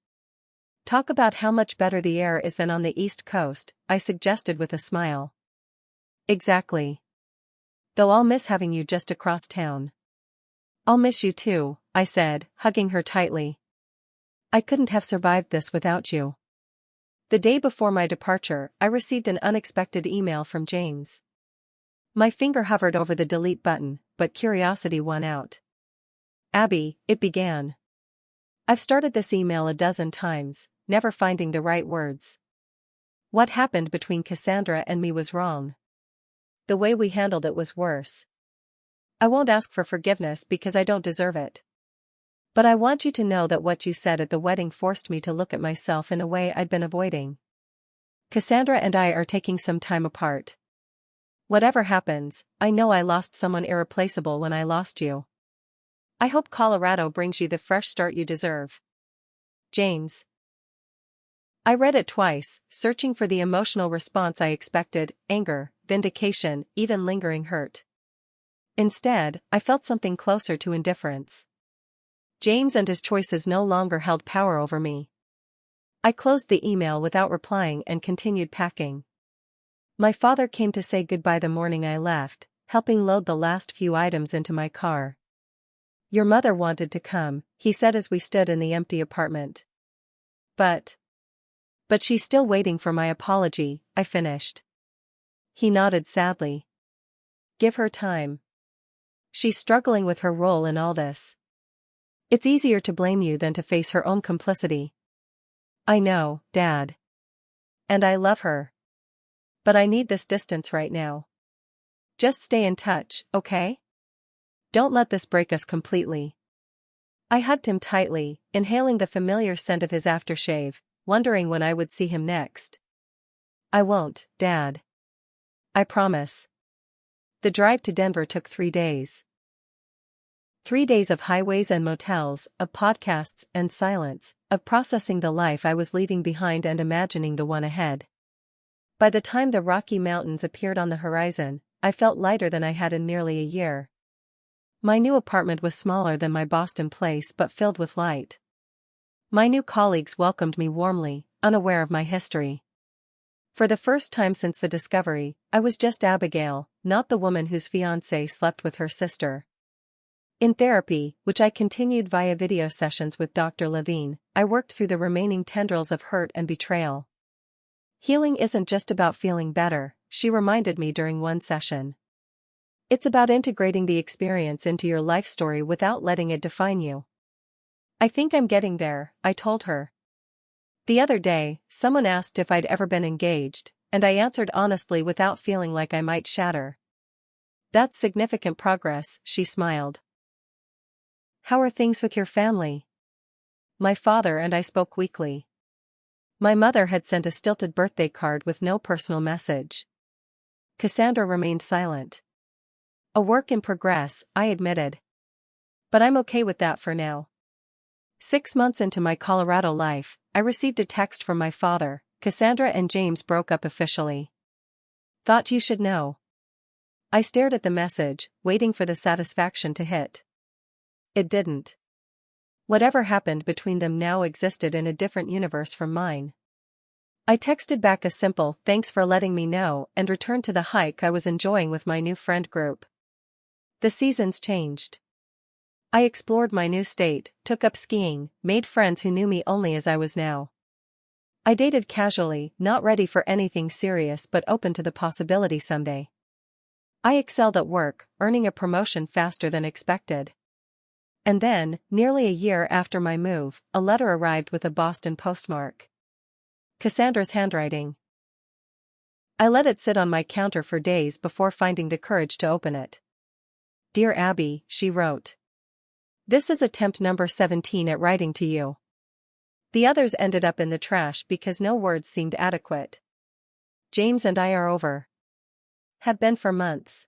Talk about how much better the air is than on the East Coast," I suggested with a smile. "Exactly. Though I'll miss having you just across town." "I'll miss you too," I said, hugging her tightly. "I couldn't have survived this without you." The day before my departure, I received an unexpected email from James. My finger hovered over the delete button, but curiosity won out. "Abby," it began. "I've started this email a dozen times, never finding the right words. What happened between Cassandra and me was wrong. The way we handled it was worse. I won't ask for forgiveness because I don't deserve it. But I want you to know that what you said at the wedding forced me to look at myself in a way I'd been avoiding. Cassandra and I are taking some time apart. Whatever happens, I know I lost someone irreplaceable when I lost you. I hope Colorado brings you the fresh start you deserve. James." I read it twice, searching for the emotional response I expected: anger, vindication, even lingering hurt. Instead, I felt something closer to indifference. James and his choices no longer held power over me. I closed the email without replying and continued packing. My father came to say goodbye the morning I left, helping load the last few items into my car. "Your mother wanted to come," he said as we stood in the empty apartment. But she's still waiting for my apology," I finished. He nodded sadly. "Give her time. She's struggling with her role in all this. It's easier to blame you than to face her own complicity." "I know, Dad. And I love her. But I need this distance right now. Just stay in touch, okay? Don't let this break us completely." I hugged him tightly, inhaling the familiar scent of his aftershave, wondering when I would see him next. "I won't, Dad. I promise." The drive to Denver took 3 days. 3 days of highways and motels, of podcasts and silence, of processing the life I was leaving behind and imagining the one ahead. By the time the Rocky Mountains appeared on the horizon, I felt lighter than I had in nearly a year. My new apartment was smaller than my Boston place but filled with light. My new colleagues welcomed me warmly, unaware of my history. For the first time since the discovery, I was just Abigail, not the woman whose fiancé slept with her sister. In therapy, which I continued via video sessions with Dr. Levine, I worked through the remaining tendrils of hurt and betrayal. Healing isn't just about feeling better, she reminded me during one session. It's about integrating the experience into your life story without letting it define you. "I think I'm getting there," I told her. The other day, someone asked if I'd ever been engaged, and I answered honestly without feeling like I might shatter. "That's significant progress," she smiled. "How are things with your family?" My father and I spoke weekly. My mother had sent a stilted birthday card with no personal message. Cassandra remained silent. "A work in progress," I admitted. "But I'm okay with that for now." 6 months into my Colorado life, I received a text from my father: "Cassandra and James broke up officially. Thought you should know." I stared at the message, waiting for the satisfaction to hit. It didn't. Whatever happened between them now existed in a different universe from mine. I texted back a simple "thanks for letting me know" and returned to the hike I was enjoying with my new friend group. The seasons changed. I explored my new state, took up skiing, made friends who knew me only as I was now. I dated casually, not ready for anything serious but open to the possibility someday. I excelled at work, earning a promotion faster than expected. And then, nearly a year after my move, a letter arrived with a Boston postmark. Cassandra's handwriting. I let it sit on my counter for days before finding the courage to open it. "Dear Abby," she wrote. "This is attempt number 17 at writing to you. The others ended up in the trash because no words seemed adequate. James and I are over. Have been for months.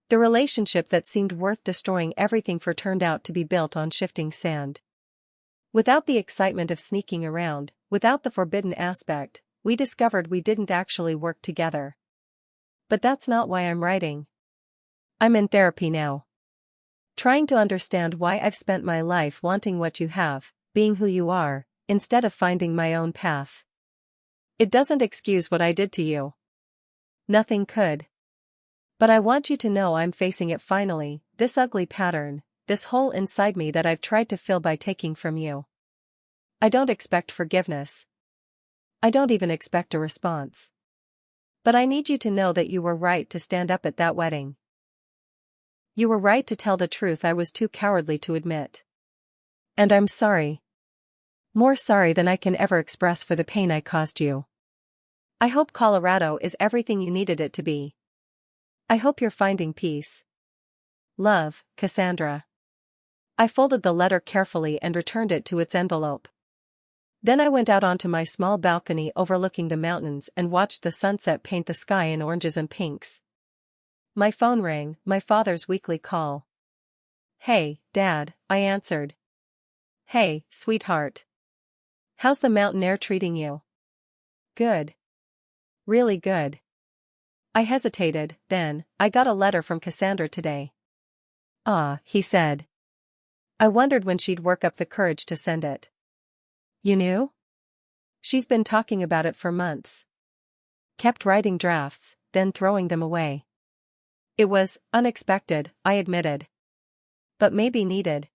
The relationship that seemed worth destroying everything for turned out to be built on shifting sand. Without the excitement of sneaking around, without the forbidden aspect, we discovered we didn't actually work together. But that's not why I'm writing. I'm in therapy now. Trying to understand why I've spent my life wanting what you have, being who you are, instead of finding my own path. It doesn't excuse what I did to you. Nothing could. But I want you to know I'm facing it finally, this ugly pattern, this hole inside me that I've tried to fill by taking from you. I don't expect forgiveness. I don't even expect a response. But I need you to know that you were right to stand up at that wedding. You were right to tell the truth I was too cowardly to admit. And I'm sorry. More sorry than I can ever express for the pain I caused you. I hope Colorado is everything you needed it to be. I hope you're finding peace. Love, Cassandra. I folded the letter carefully and returned it to its envelope. Then I went out onto my small balcony overlooking the mountains and watched the sunset paint the sky in oranges and pinks. My phone rang, my father's weekly call. "Hey, Dad," I answered. "Hey, sweetheart. How's the mountain air treating you?" "Good. Really good." I hesitated, then, "I got a letter from Cassandra today." "Ah," he said. I wondered when she'd work up the courage to send it. "You knew?" "She's been talking about it for months. Kept writing drafts, then throwing them away." It was unexpected, I admitted. But maybe needed.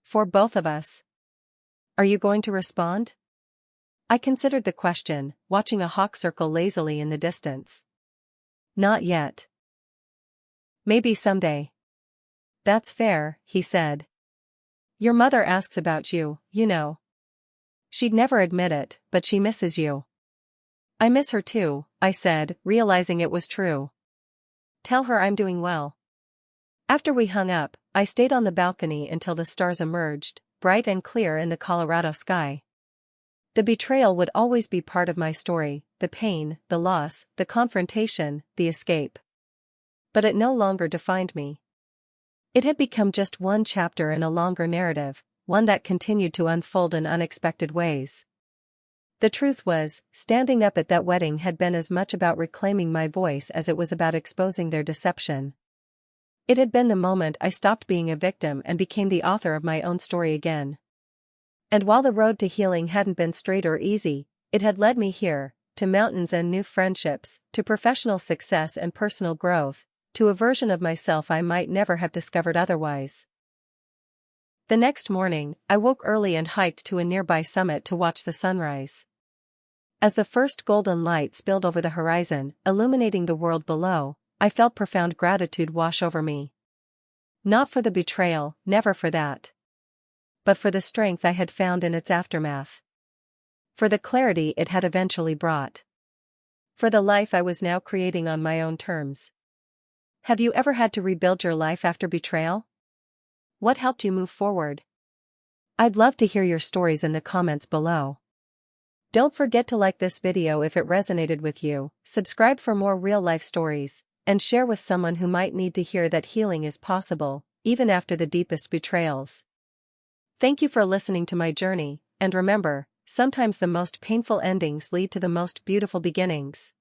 For both of us. "Are you going to respond?" I considered the question, watching a hawk circle lazily in the distance. "Not yet. Maybe someday." "That's fair," he said. "Your mother asks about you, you know. She'd never admit it, but she misses you." "I miss her too," I said, realizing it was true. "Tell her I'm doing well." After we hung up, I stayed on the balcony until the stars emerged, bright and clear in the Colorado sky. The betrayal would always be part of my story, the pain, the loss, the confrontation, the escape. But it no longer defined me. It had become just one chapter in a longer narrative, one that continued to unfold in unexpected ways. The truth was, standing up at that wedding had been as much about reclaiming my voice as it was about exposing their deception. It had been the moment I stopped being a victim and became the author of my own story again. And while the road to healing hadn't been straight or easy, it had led me here, to mountains and new friendships, to professional success and personal growth, to a version of myself I might never have discovered otherwise. The next morning, I woke early and hiked to a nearby summit to watch the sunrise. As the first golden light spilled over the horizon, illuminating the world below, I felt profound gratitude wash over me. Not for the betrayal, never for that. But for the strength I had found in its aftermath. For the clarity it had eventually brought. For the life I was now creating on my own terms. Have you ever had to rebuild your life after betrayal? What helped you move forward? I'd love to hear your stories in the comments below. Don't forget to like this video if it resonated with you, subscribe for more real-life stories, and share with someone who might need to hear that healing is possible, even after the deepest betrayals. Thank you for listening to my journey, and remember, sometimes the most painful endings lead to the most beautiful beginnings.